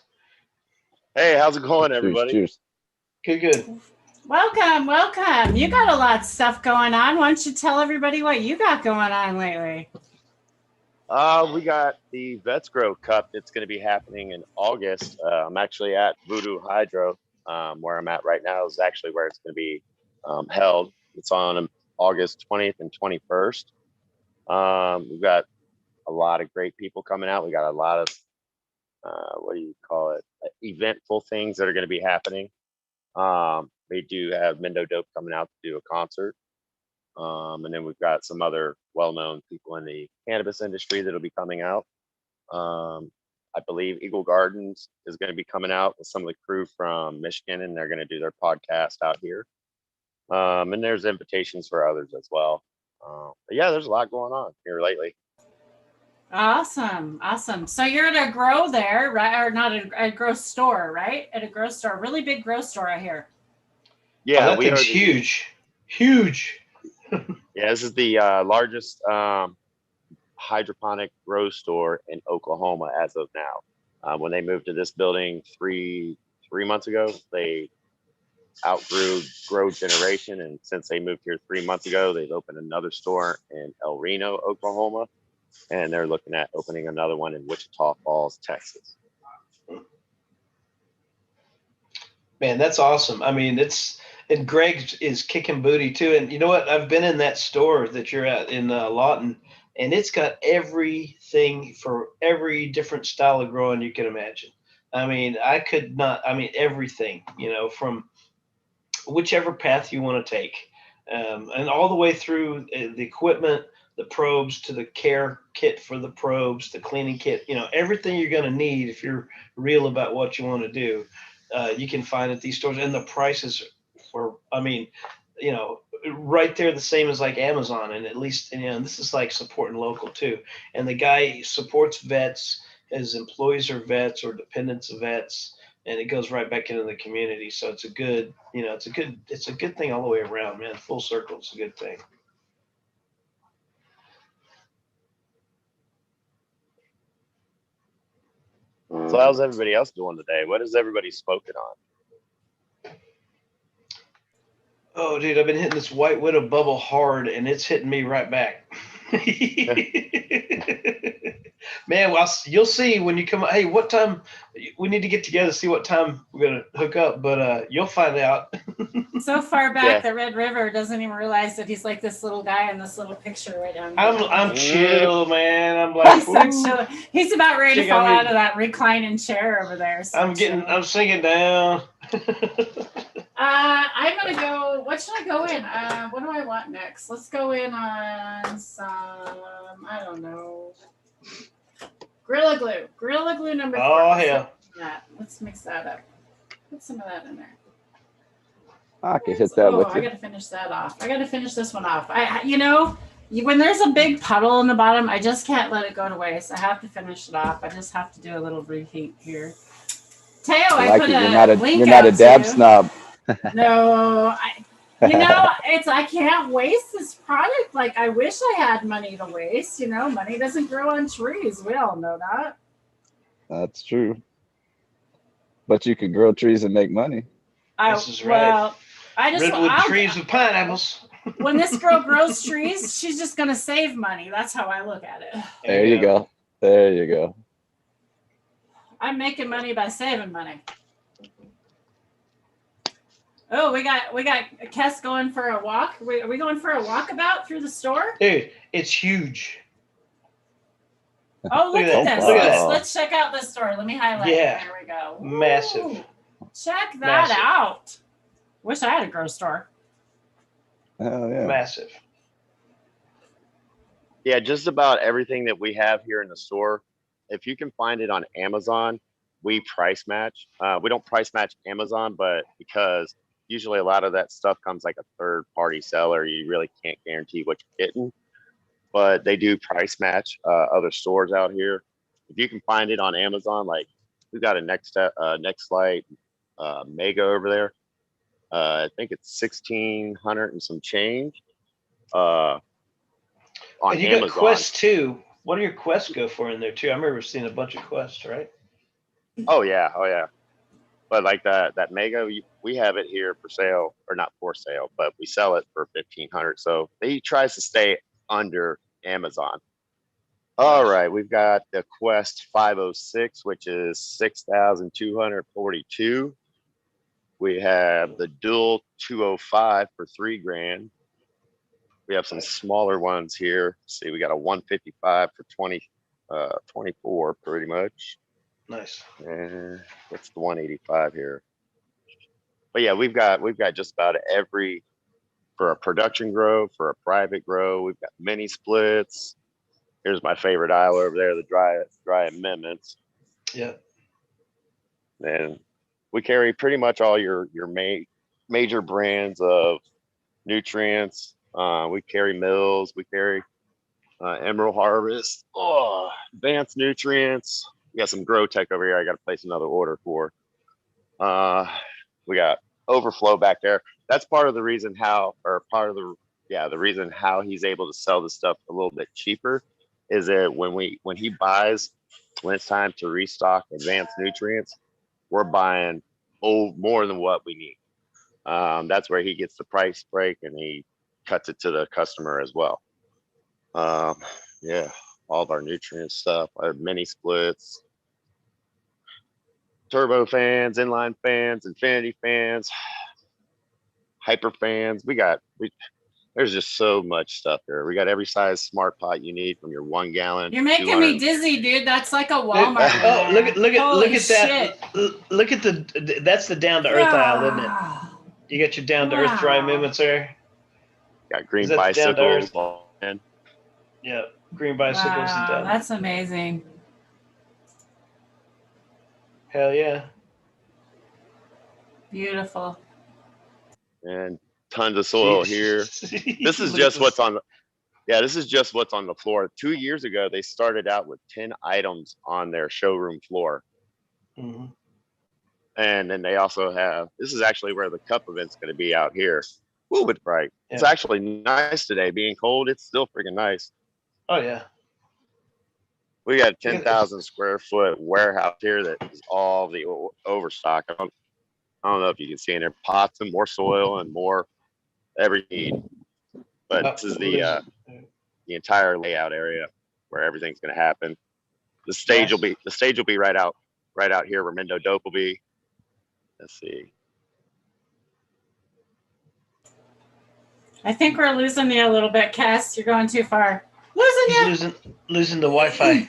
Hey, how's it going, everybody? Cheers. Good. Welcome. You got a lot of stuff going on. Why don't you tell everybody what you got going on lately? We got the Vets Grow Cup. It's going to be happening in August. I'm actually at Voodoo Hydro. Where I'm at right now is actually where it's going to be held. It's on August 20th and 21st. We've got a lot of great people coming out. We got a lot of, eventful things that are going to be happening. We do have Mendo Dope coming out to do a concert. And then we've got some other well-known people in the cannabis industry that'll be coming out. I believe Eagle Gardens is going to be coming out with some of the crew from Michigan, and they're going to do their podcast out here. And there's invitations for others as well. But yeah, there's a lot going on here lately. Awesome. So you're at a grow there, right? Or not a grow store, right? At a grow store, really big grow store out here. Yeah, that thing's huge. Yeah, this is the largest hydroponic grow store in Oklahoma as of now. When they moved to this building three months ago, they outgrew Grow Generation, and since they moved here 3 months ago, they've opened another store in El Reno, Oklahoma, and they're looking at opening another one in Wichita Falls, Texas. Man, that's awesome. I mean, and Greg is kicking booty too. And you know what? I've been in that store that you're at in Lawton, and it's got everything for every different style of growing you can imagine. I mean, everything, from whichever path you want to take, and all the way through the equipment, the probes, to the care kit for the probes, the cleaning kit, everything you're going to need if you're real about what you want to do. You can find at these stores, and the prices right there the same as like Amazon, and at least this is like supporting local too. And the guy supports vets, his employees are vets or dependents of vets, and it goes right back into the community. So it's a good thing all the way around, man. Full circle, it's a good thing. So how's everybody else doing today? What has everybody spoken on? Oh, dude, I've been hitting this White Widow bubble hard, and it's hitting me right back. Man, well, you'll see when you come. Hey, what time? We need to get together, see what time we're going to hook up, but you'll find out. So far back, the Red River doesn't even realize that he's like this little guy in this little picture right down there. I'm chill, man. I'm like, he's so chill. He's about ready to fall out of that reclining chair over there. So I'm sinking down. I'm gonna go. What should I go in? What do I want next? Let's go in on some. I don't know. Gorilla Glue number 4. Oh, yeah. Let's mix that up. Put some of that in there. I can hit that with I you. got to finish that off. I got to finish this one off. When there's a big puddle in the bottom, I just can't let it go to waste. I have to finish it off. I just have to do a little reheat here. Teo, I put a link You're not a out dab to. snob. No, I can't waste this product. Like, I wish I had money to waste. Money doesn't grow on trees. We all know that. That's true. But you can grow trees and make money. This is right. Well, Redwood trees with pineapples. When this girl grows trees, she's just going to save money. That's how I look at it. There you go. There you go. I'm making money by saving money. Oh, we got Kes going for a walk. Are we going for a walkabout through the store? Dude, it's huge. Oh, look at this. Look at that. Let's check out this store. Let me highlight. Yeah. There we go. Massive. Ooh, check that out. Wish I had a grocery store. Oh, yeah. Massive. Yeah, just about everything that we have here in the store, if you can find it on Amazon, we price match. We don't price match Amazon, but because usually a lot of that stuff comes like a third party seller, you really can't guarantee what you're getting. But they do price match other stores out here. If you can find it on Amazon, like we've got a Next Light Mega over there. I think it's 1,600 and some change. On And you Amazon. got Quest too. What do your Quests go for in there too? I remember seeing a bunch of Quests, right? Oh yeah. But like that Mega, we have it here for sale, or not for sale, but we sell it for 1,500. So he tries to stay under Amazon. All right, we've got the Quest 506, which is 6,242. We have the Dual 205 for $3,000. We have some smaller ones here. See, we got a 155 for 24 pretty much. Nice. And what's the 185 here? But yeah, we've got just about every, for a production grow, for a private grow. We've got mini splits. Here's my favorite aisle over there, the dry amendments. Yeah. And we carry pretty much all your major brands of nutrients. We carry Mills. We carry Emerald Harvest. Oh, Advanced Nutrients. We got some Grow Tech over here. I got to place another order for. We got Overflow back there. That's part of the reason how, the reason how he's able to sell this stuff a little bit cheaper is that when he buys, when it's time to restock Advanced Nutrients, we're buying more than what we need. That's where he gets the price break and he cuts it to the customer as well. Yeah, all of our nutrient stuff, our mini splits, turbo fans, inline fans, infinity fans, hyper fans. There's just so much stuff here. We got every size smart pot you need, from your 1 gallon. You're making me dizzy, dude. That's like a Walmart. Oh, look at Holy that. Look at that's the down to earth aisle, isn't it? You got your down to earth dry amendments there. Got green bicycles. And yeah, green bicycles and down. That's amazing. Hell yeah. Beautiful. And tons of soil here. This is just what's on the floor. 2 years ago, they started out with 10 items on their showroom floor. Mm-hmm. And then they also have, this is actually where the cup event's going to be out here. A little bit bright. Yeah. It's actually nice today. Being cold, it's still freaking nice. Oh, yeah. We got a 10,000 square foot warehouse here that is all the overstock. I don't know if you can see in there, pots and more soil and more every need. But this is the entire layout area where everything's going to happen. The stage will be right out here where Mendo Dope will be. Let's see. I think we're losing you a little bit, Cass. You're going too far. Losing the Wi-Fi.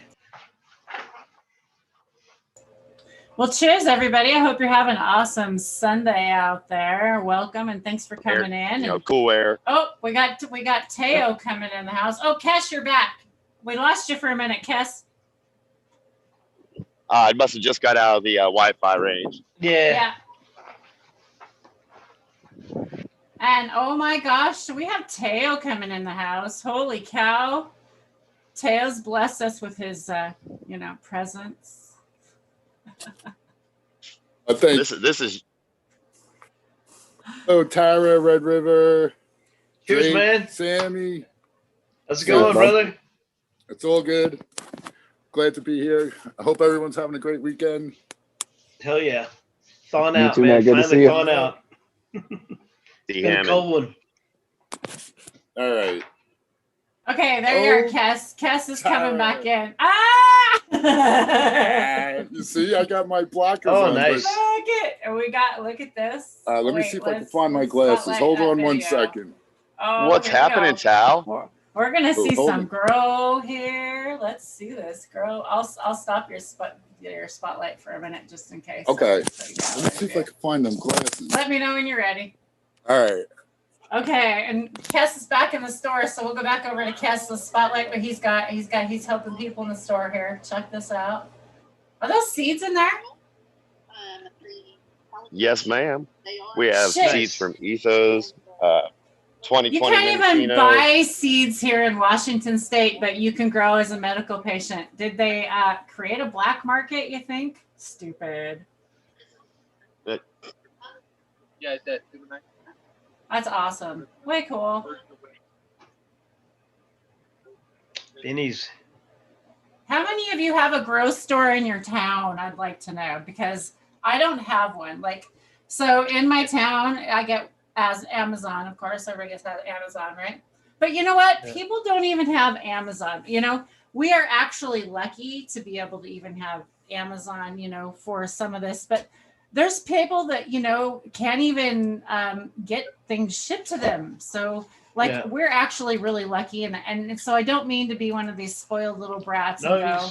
Well, cheers, everybody. I hope you're having an awesome Sunday out there. Welcome and thanks for coming in. Cool air. Oh, we got Teo coming in the house. Oh, Kes, you're back. We lost you for a minute, Kes. I must have just got out of the Wi-Fi range. Yeah. And oh my gosh, we have Teo coming in the house. Holy cow. Teo's blessed us with his, presence. I think. This is Oh, Tara, Red River, Cheers, Drake, man. Sammy. How's it Cheers, going, bud. brother? It's all good. Glad to be here. I hope everyone's having a great weekend. Hell yeah. Thawing You out, too, man. man. Good to Finally see you. thawing out. the Been a Hammond. cold one. All right. Okay, there you are, Oh, Kes. Kes is coming Tara. back in. Ah! You see, I got my blockers Oh, on. nice. Look at this. Let me Wait, see if I can let's- find my let's glasses. spotlight Hold that. on There one you go. second. Oh, What's here we happening, go. Tal? We're gonna see hold some on. grow here. Let's see this grow. I'll stop your spotlight for a minute just in case. Okay. So you got Let me it see if there. I can find them glasses. Let me know when you're ready. All right. Okay, and Kes is back in the store, so we'll go back over to Kes. Let's spotlight what he's got. He's helping people in the store here. Check this out. Are those seeds in there? Yes, ma'am. We have Shit. seeds from Ethos, 2020 You can't even Mendocino. buy seeds here in Washington State, but you can grow as a medical patient. Did they create a black market, you think? Stupid. Yeah, that. That's awesome. Way cool. Benny's. How many of you have a grow store in your town? I'd like to know, because I don't have one. So in my town, I get as Amazon, of course, everybody gets Amazon, right? But you know what? Yeah. People don't even have Amazon. We are actually lucky to be able to even have Amazon, for some of this, but there's people that, can't even get things shipped to them. So Yeah. we're actually really lucky. And so I don't mean to be one of these spoiled little brats No, and go,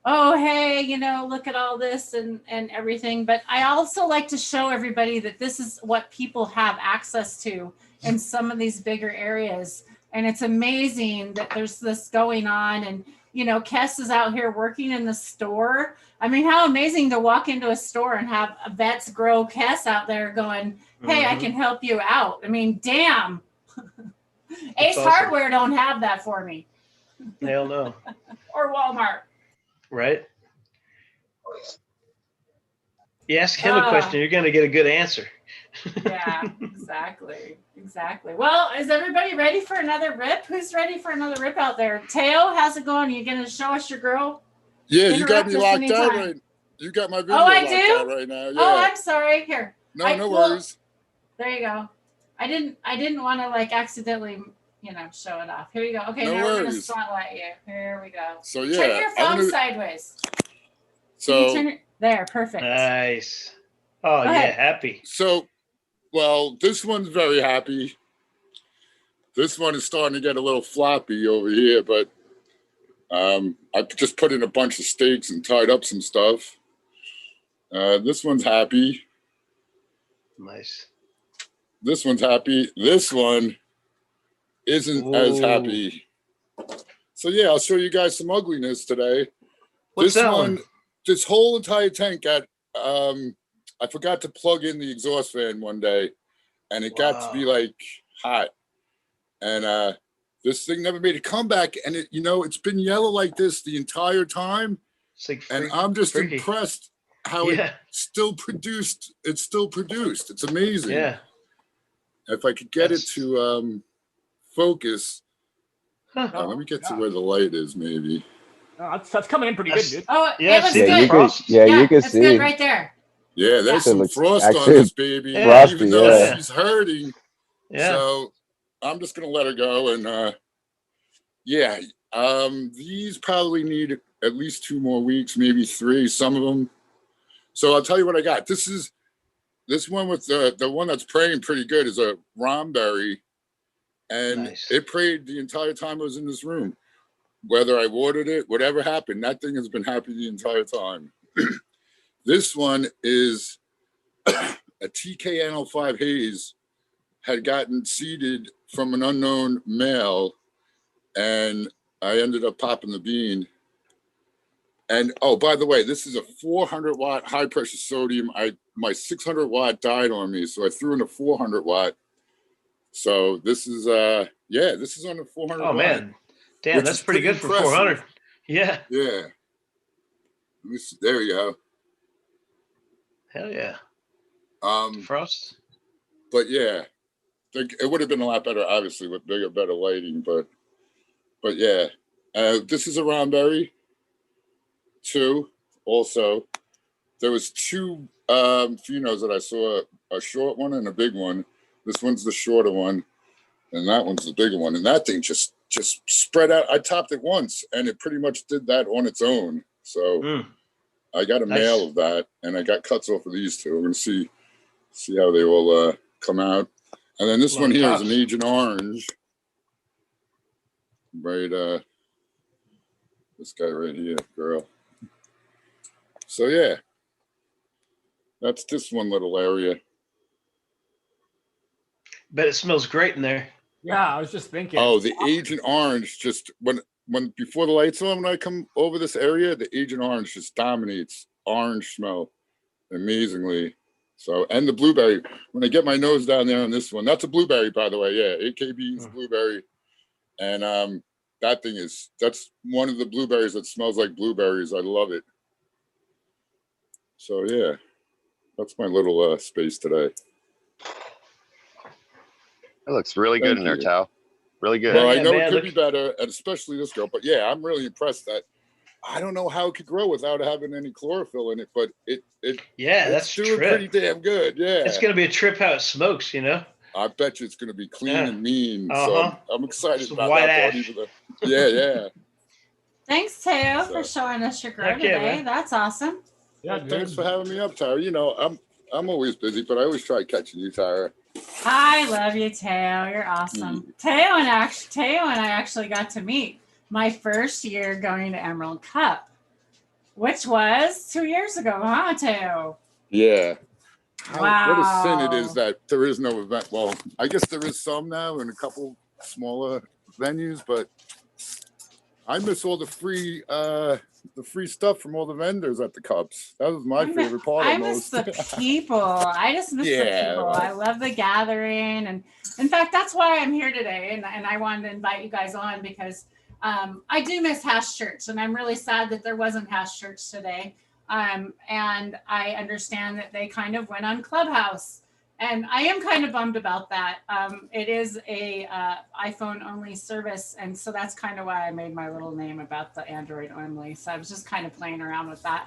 oh, hey, look at all this and everything. But I also like to show everybody that this is what people have access to in some of these bigger areas. And it's amazing that there's this going on. And, Kes is out here working in the store. I mean, how amazing to walk into a store and have a Vets Grow Kes out there going, hey, I Mhm. can help you out. I mean, damn. Ace awesome. Hardware don't have that for me. Hell no. Or Walmart. Right? You ask him a question, you're going to get a good answer. Yeah, exactly. Well, is everybody ready for another rip? Who's ready for another rip out there? Teo, how's it going? Are you going to show us your girl? Yeah, you got me Interrupt us locked out anytime. right. You got my video Oh, I locked do? out right now. Yeah. Oh, I'm sorry. Here. no well, worries. There you go. I didn't want to accidentally, show it off. Here you go. Okay, No now we're going to worries. spotlight you. Here we go. So yeah, Turn your phone sideways. Can you So turn it? There, perfect. Nice. Oh, Go yeah, ahead. happy. well, this one's very happy. This one is starting to get a little floppy over here, but I just put in a bunch of stakes and tied up some stuff. This one's happy. Nice. This one's happy. This one isn't as Ooh. happy. So yeah, I'll show you guys some ugliness today. What's this that one? This whole entire tank got I forgot to plug in the exhaust fan one day, and it got to be hot. And this thing never made a comeback, and it's been yellow like this the entire time. And I'm just freaky. impressed how it still produced. It's still produced. It's amazing. Yeah. If I could get it to focus. Huh. Let me get to where the light is, maybe. That's coming in pretty good, dude. Oh, Yeah, it looks see good. the you frost? could, you could it's see. good right there. Yeah, there's It some looks frost on actually this baby, Yeah. frosty, even though yeah. she's hurting. Yeah. So I'm just gonna let her go, and these probably need at least 2 more weeks, maybe 3. Some of them. So I'll tell you what I got. This one with the one that's praying pretty good is a romberry, and Nice. it prayed the entire time I was in this room. Whether I watered it, whatever happened, that thing has been happy the entire time. This one is a TKNL5 haze, had gotten seeded from an unknown male, and I ended up popping the bean. And oh, by the way, this is a 400 watt high pressure sodium. My 600 watt died on me, so I threw in a 400 watt. So this is this is on the 400 Oh watt. man, damn, which that's is pretty good impressive. for 400. Yeah. Yeah. There you go. Hell yeah. Frost. But yeah, it would have been a lot better, obviously, with bigger, better lighting. But yeah, this is a Roundberry too. Also, there was two phenos that I saw, a short one and a big one. This one's the shorter one, and that one's the bigger one. And that thing just spread out. I topped it once, and it pretty much did that on its own. So I got a male of that, and I got cuts off of these two. We're gonna see how they will come out. And then this one here is an Agent Orange. Right, this guy right here, girl. So yeah, that's this one little area. Bet it smells great in there. Yeah, I was just thinking. Oh, the Agent Orange, just when before the lights on, when I come over this area, the Agent Orange just dominates orange smell amazingly. So, and the blueberry, when I get my nose down there on this one, that's a blueberry, by the way. Yeah, AKB's blueberry. And that's one of the blueberries that smells like blueberries. I love it. So yeah, that's my little space today. It looks really good in there, Tal. Really good. Well, I know it could be better, and especially this girl. But yeah, I'm really impressed that I don't know how it could grow without having any chlorophyll in it, but it's doing pretty damn good. Yeah, it's gonna be a trip how it smokes, you know. I bet you it's gonna be clean and mean. So I'm excited about that. Yeah. Thanks, Teo, for showing us your grow today. That's awesome. Yeah, thanks for having me up, Tara. You know, I'm always busy, but I always try catching you, Tara. I love you, Teo. You're awesome. Teo and I actually got to meet my first year going to Emerald Cup, which was 2 years ago, huh, Teo? Yeah. Wow. What a sin it is that there is no event. Well, I guess there is some now in a couple smaller venues, but I miss all the free stuff from all the vendors at the Cups. That was my favorite part. I miss the people. I just miss the people. I love the gathering, and in fact, that's why I'm here today. And I wanted to invite you guys on because I do miss Hash Church, and I'm really sad that there wasn't Hash Church today. And I understand that they kind of went on Clubhouse, and I am kind of bummed about that. It is a iPhone only service, and so that's kind of why I made my little name about the Android only. So I was just kind of playing around with that,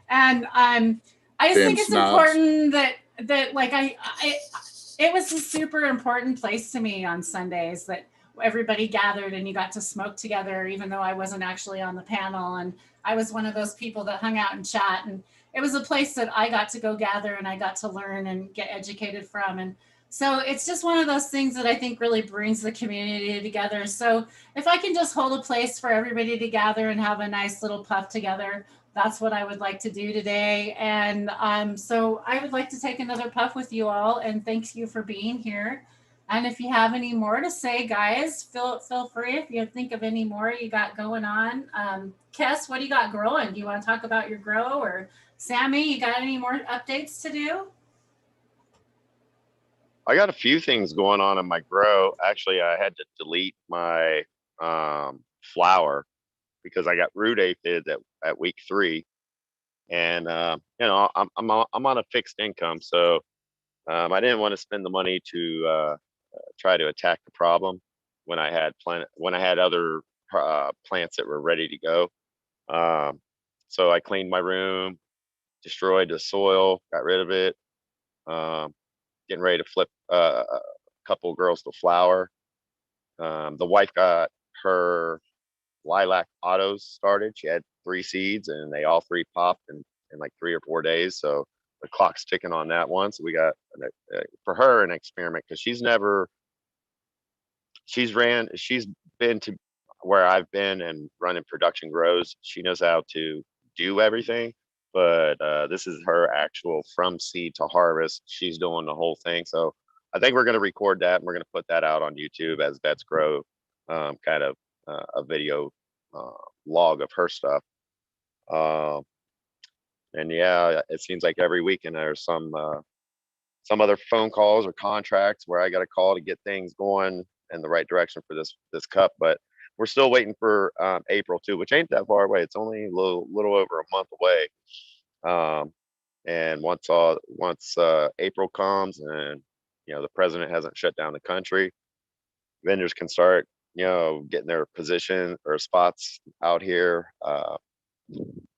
and I just think it's important that like it was a super important place to me on Sundays that everybody gathered and you got to smoke together, even though I wasn't actually on the panel, and I was one of those people that hung out and chat, and it was a place that I got to go gather and I got to learn and get educated from. And so it's just one of those things that I think really brings the community together. So if I can just hold a place for everybody to gather and have a nice little puff together, that's what I would like to do today. And so I would like to take another puff with you all, and thank you for being here. And if you have any more to say, guys, feel free. If you think of any more you got going on. Kes, what do you got growing? Do you want to talk about your grow? Or Sammy, you got any more updates to do? I got a few things going on in my grow. Actually, I had to delete my flower because I got root aphids at week 3. And, I'm on a fixed income. So I didn't want to spend the money to try to attack the problem when I had other plants that were ready to go. So I cleaned my room, destroyed the soil, got rid of it. Getting ready to flip a couple girls to flower. The wife got her lilac autos started. She had 3 seeds and they all 3 popped in like 3 or 4 days. So the clock's ticking on that one. So we got for her an experiment because she's been to where I've been and running production grows. She knows how to do everything, but this is her actual from seed to harvest. She's doing the whole thing. So I think we're going to record that and we're going to put that out on YouTube as Vets Grow, kind of a video log of her stuff. And yeah, it seems like every weekend there's some other phone calls or contracts where I got to call to get things going in the right direction for this cup. But we're still waiting for April too, which ain't that far away. It's only a little over a month away. And once April comes and the president hasn't shut down the country, vendors can start getting their position or spots out here,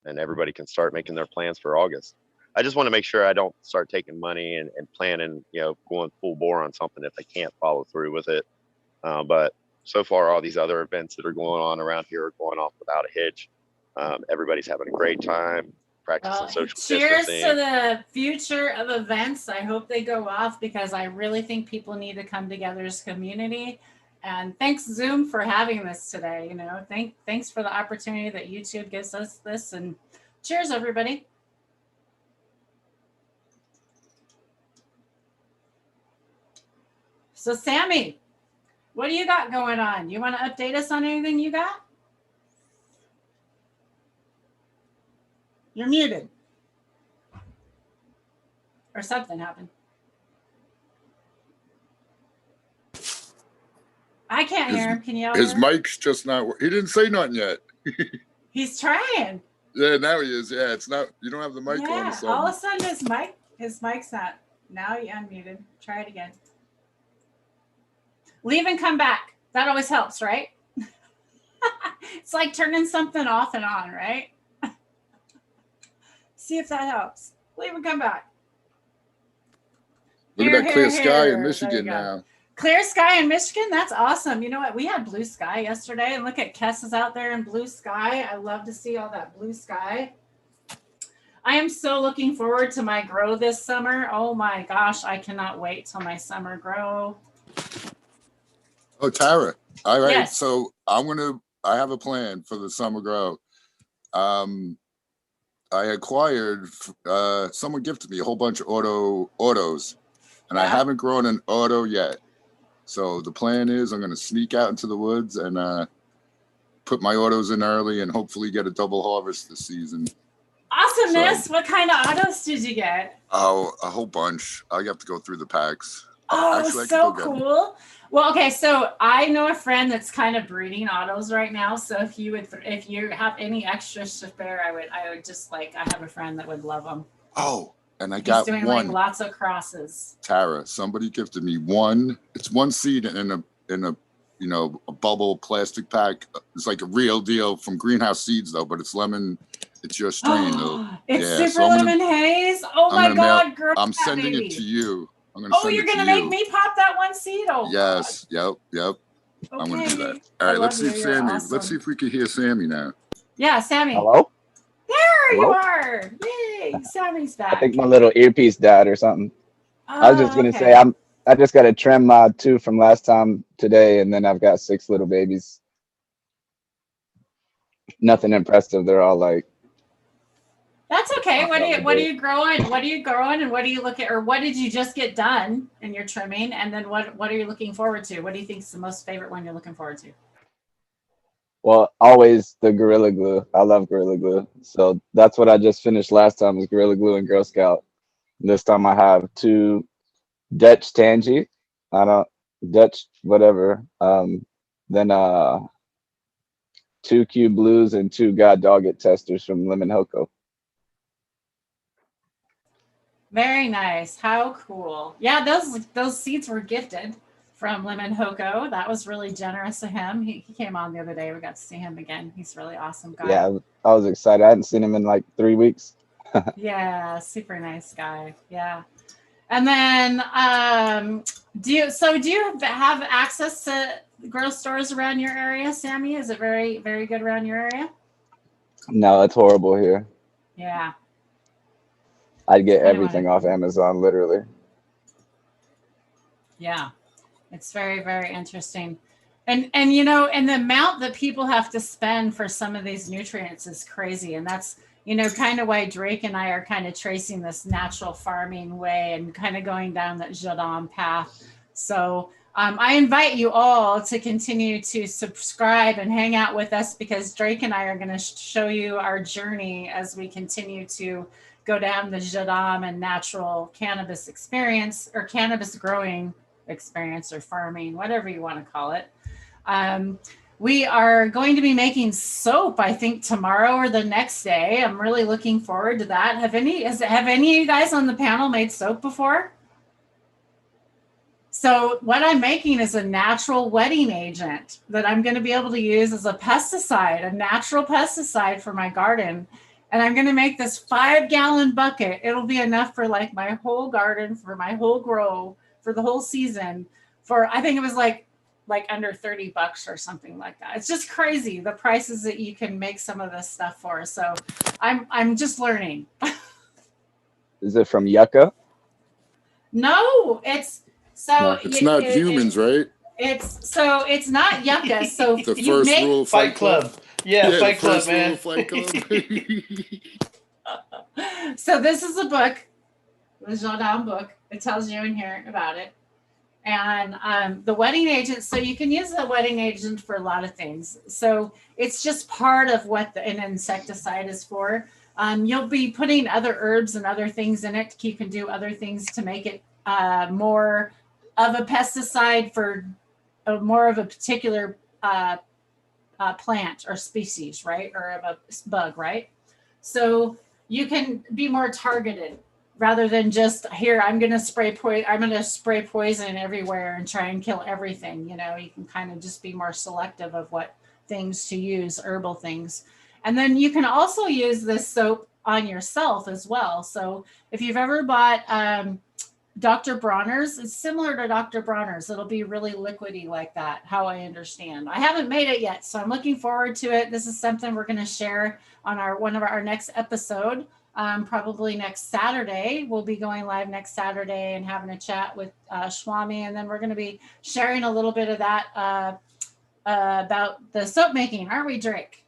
and everybody can start making their plans for August. I just want to make sure I don't start taking money and planning, going full bore on something if I can't follow through with it. But so far, all these other events that are going on around here are going off without a hitch. Everybody's having a great time practicing social cheers distancing. to the future of events. I hope they go off because I really think people need to come together as a community. And thanks Zoom for having this today. Thanks for the opportunity that YouTube gives us this. And cheers, everybody. So Sammy, what do you got going on? You want to update us on anything you got? You're muted. Or something happened. I can't hear him. Can you all His hear him? mic's just not. He didn't say nothing yet. He's trying. Yeah, now he is. Yeah, it's not. You don't have the mic on or Yeah, something. all of a sudden his mic's not. Now you unmuted. Try it again. Leave and come back. That always helps, right? It's like turning something off and on, right? See if that helps. Leave and come back. Look at that clear sky in Michigan now. Clear sky in Michigan? That's awesome. You know what? We had blue sky yesterday, and look at Kess is out there in blue sky. I love to see all that blue sky. I am so looking forward to my grow this summer. Oh my gosh, I cannot wait till my summer grow. Oh, Tara. All right. Yes. So I have a plan for the summer grow. I acquired, someone gifted me a whole bunch of autos, and I haven't grown an auto yet. So the plan is I'm going to sneak out into the woods and put my autos in early and hopefully get a double harvest this season. Awesomeness. So, what kind of autos did you get? Oh, a whole bunch. I have to go through the packs. Oh, Actually, so cool. Well, okay, so I know a friend that's kind of breeding autos right now. So if you have any extra spare, I would just I have a friend that would love them. Oh, and He's doing one. Lots of crosses. Tara, somebody gifted me one. It's one seed in a bubble plastic pack. It's like a real deal from Greenhouse Seeds though, but it's lemon. It's your strain though. It's super lemon haze. Oh my God, girl! I'm sending it to you. You're gonna make me pop that one seed? Oh yes. God. Yep. Okay. I'm gonna do that. All right, let's see if Sammy. Awesome. Let's see if we can hear Sammy now. Yeah, Sammy. Hello? There you are. Yay, Sammy's back. I think my little earpiece died or something. I was just gonna say I just got a trim mod 2 from last time today, and then I've got 6 little babies. Nothing impressive. They're all like. That's okay. What are you growing? What are you growing, and what do you look at, or what did you just get done in your trimming? And then what are you looking forward to? What do you think is the most favorite one you're looking forward to? Well, always the Gorilla Glue. I love Gorilla Glue. So that's what I just finished last time was Gorilla Glue and Girl Scout. This time I have 2 Dutch Tangy. Dutch whatever. Then 2 Q Blues and 2 God Dog It testers from Lemon Hoko. Very nice. How cool. Yeah, those seeds were gifted from Lemon Hoko. That was really generous of him. He came on the other day. We got to see him again. He's a really awesome guy. Yeah, I was excited. I hadn't seen him in like 3 weeks. Yeah, super nice guy. Yeah. And then do you have access to grow stores around your area, Sammy? Is it very, very good around your area? No, it's horrible here. Yeah. I'd get everything off Amazon, literally. Yeah, it's very, very interesting. And and the amount that people have to spend for some of these nutrients is crazy. And that's, kind of why Drake and I are kind of tracing this natural farming way and kind of going down that Jadam path. So I invite you all to continue to subscribe and hang out with us, because Drake and I are going to show you our journey as we continue to go down the Jadam and natural cannabis experience, or cannabis growing experience, or farming, whatever you want to call it. We are going to be making soap, I think, tomorrow or the next day. I'm really looking forward to that. Have any of you guys on the panel made soap before? So what I'm making is a natural wetting agent that I'm going to be able to use as a pesticide, a natural pesticide for my garden. And I'm going to make this 5-gallon bucket. It'll be enough for like my whole garden, for my whole grow, for the whole season. For, I think it was like under $30 or something like that. It's just crazy, the prices that you can make some of this stuff for. So I'm just learning. Is it from yucca? No, it's not humans, right? It's not yucca. So The first rule of Fight Club. Yeah, Fight Club, man. Fight Club. So this is a book, the Jadam book. It tells you in here about it. And the wetting agent, so you can use the wetting agent for a lot of things. So it's just part of what an insecticide is for. You'll be putting other herbs and other things in it. You can do other things to make it more of a pesticide for more of a particular plant or species, right? Or of a bug, right? So you can be more targeted, rather than just, here, I'm going to spray poison everywhere and try and kill everything. You know, you can kind of just be more selective of what things to use, herbal things. And then you can also use this soap on yourself as well. So if you've ever bought Dr. Bronner's, it's similar to Dr. Bronner's. It'll be really liquidy like that, how I understand. I haven't made it yet, so I'm looking forward to it. This is something we're going to share on one of our next episode. Probably next Saturday. We'll be going live next Saturday and having a chat with Swami, and then we're going to be sharing a little bit of that about the soap making, aren't we, Drake?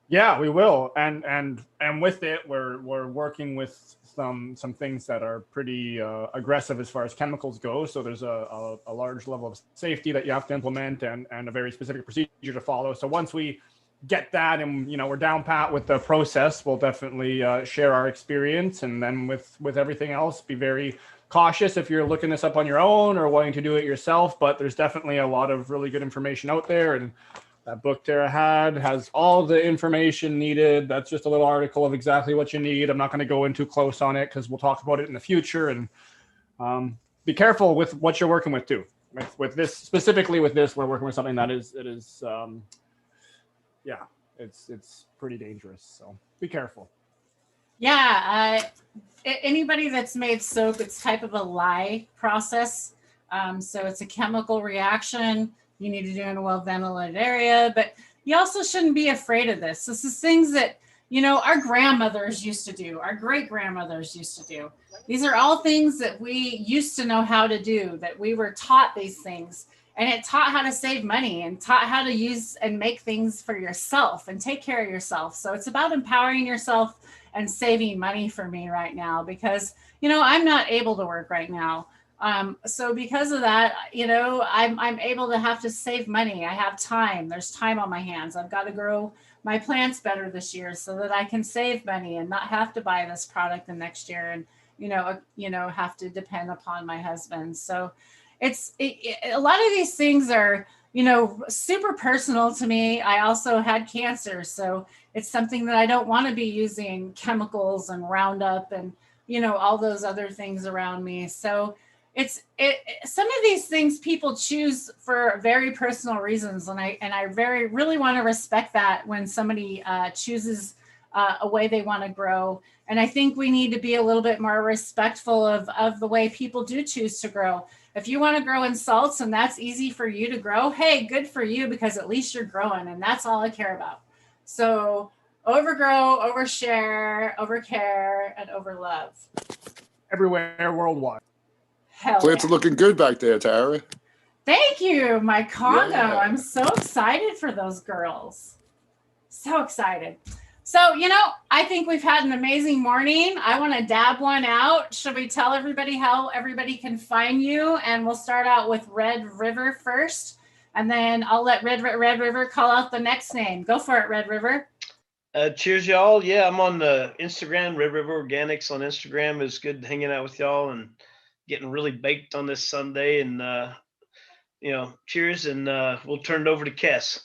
Yeah, we will. And with it, we're working with some things that are pretty aggressive as far as chemicals go. So there's a large level of safety that you have to implement, and a very specific procedure to follow. So once we get that and we're down pat with the process, we'll definitely share our experience. And then with everything else, be very cautious if you're looking this up on your own or wanting to do it yourself. But there's definitely a lot of really good information out there, and that book Tara has all the information needed. That's just a little article of exactly what you need. I'm not going to go in too close on it because we'll talk about it in the future. And be careful with what you're working with too. With this, specifically with this, we're working with something that it's pretty dangerous. So be careful. Yeah. Anybody that's made soap, it's type of a lye process. So it's a chemical reaction. You need to do in a well-ventilated area, but you also shouldn't be afraid of this. This is things that, our grandmothers used to do, our great-grandmothers used to do. These are all things that we used to know how to do, that we were taught these things. And it taught how to save money and taught how to use and make things for yourself and take care of yourself. So it's about empowering yourself and saving money for me right now, because, I'm not able to work right now. So because of that, I'm able to have to save money. I have time. There's time on my hands. I've got to grow my plants better this year so that I can save money and not have to buy this product the next year and, have to depend upon my husband. So a lot of these things are, super personal to me. I also had cancer. So it's something that I don't want to be using chemicals and Roundup and, all those other things around me. So some of these things people choose for very personal reasons. And I really want to respect that when somebody chooses a way they want to grow. And I think we need to be a little bit more respectful of the way people do choose to grow. If you want to grow in salts and that's easy for you to grow, hey, good for you, because at least you're growing, and that's all I care about. So overgrow, overshare, overcare, and overlove. Everywhere worldwide. Plants are looking good back there, Tara. Thank you, my Congo. Yeah. I'm so excited for those girls. So excited. So, I think we've had an amazing morning. I want to dab one out. Should we tell everybody how everybody can find you? And we'll start out with Red River first. And then I'll let Red River call out the next name. Go for it, Red River. Cheers, y'all. Yeah, I'm on the Instagram, Red River Organics on Instagram. It's good hanging out with y'all and getting really baked on this Sunday. And, cheers. And we'll turn it over to Kess.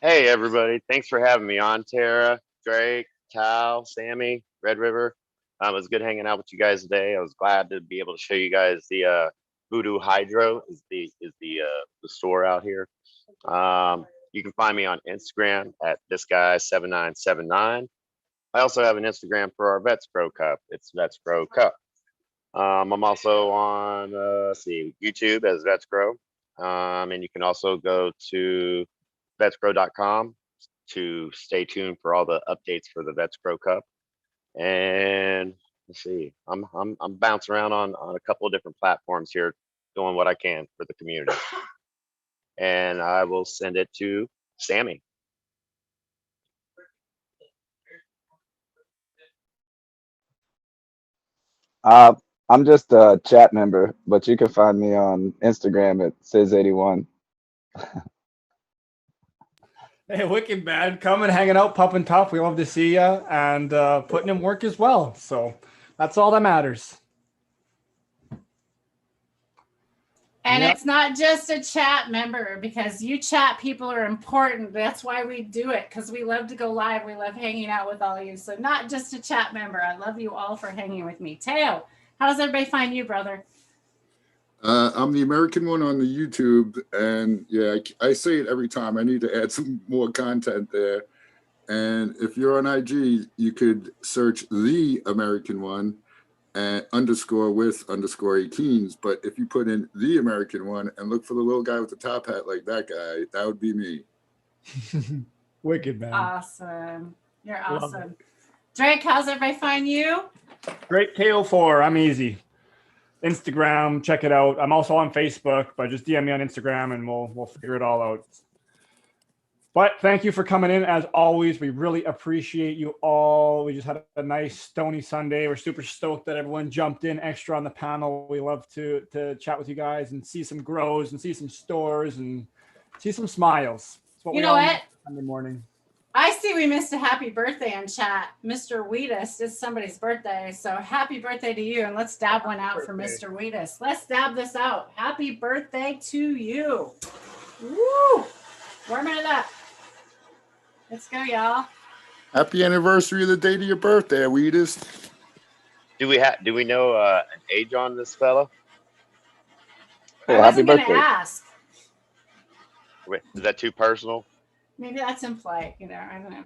Hey, everybody. Thanks for having me on, Tara, Drake, Tal, Sammy, Red River. It was good hanging out with you guys today. I was glad to be able to show you guys the Voodoo Hydro is the store out here. You can find me on Instagram at thisguy7979. I also have an Instagram for our Vets Grow Cup. It's Vets Grow Cup. I'm also on YouTube as Vets Grow. And you can also go to vetsgrow.com to stay tuned for all the updates for the Vets Grow Cup. And let's see, I'm bouncing around on a couple of different platforms here, doing what I can for the community. And I will send it to Sammy. I'm just a chat member, but you can find me on Instagram at Sis81. Hey, wicked man, coming, hanging out, pumping tough. We love to see you and putting in work as well. So that's all that matters. And It's not just a chat member, because you chat people are important. That's why we do it, because we love to go live. We love hanging out with all of you. So not just a chat member. I love you all for hanging with me. Teo, how does everybody find you, brother? I'm the American one on the YouTube, and yeah, I say it every time. I need to add some more content there. And if you're on IG, you could search the American one and _with_18s. But if you put in the American one and look for the little guy with the top hat like that guy, that would be me. Wicked man. Awesome. You're awesome. Drake, how's everybody find you? Great KO4. I'm easy. Instagram, check it out. I'm also on Facebook, but just DM me on Instagram and we'll figure it all out. But thank you for coming in as always. We really appreciate you all. We just had a nice stony Sunday. We're super stoked that everyone jumped in extra on the panel. We love to chat with you guys and see some grows and see some stores and see some smiles. That's what you know what? Sunday morning. I see we missed a happy birthday in chat. Mr. Wheatus is somebody's birthday. So happy birthday to you. And let's dab one out for Mr. Wheatus. Let's dab this out. Happy birthday to you. Woo! Warming it up. Let's go, y'all. Happy anniversary of the date of your birthday, Wheatus. Do we know an age on this fella? Hey, I happy wasn't going to birthday. ask. Wait, is that too personal? Maybe that's implied, I don't know.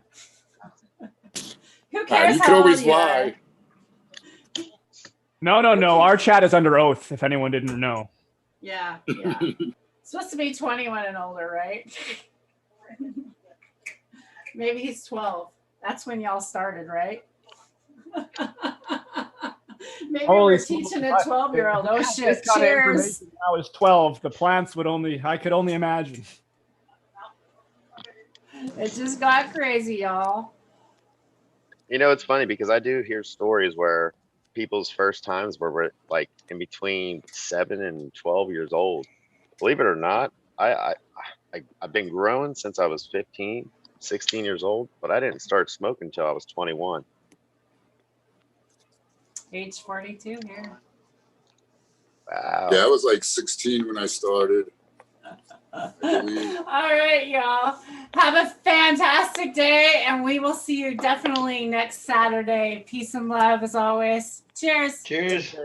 Who You cares can how always old you are? lie. No. Our chat is under oath, if anyone didn't know. Yeah. It's supposed to be 21 and older, right? Maybe he's 12. That's when y'all started, right? Maybe we're teaching a 12-year-old. Oh, shit. Cheers. I was 12. The plants I could only imagine. It just got crazy, y'all. It's funny because I do hear stories where people's first times were like in between 7 and 12 years old. Believe it or not, I've been growing since I was 15, 16 years old, but I didn't start smoking until I was 21. Age 42 here. Wow. Yeah, I was like 16 when I started. All right, y'all. Have a fantastic day, and we will see you definitely next Saturday. Peace and love as always. Cheers. Cheers.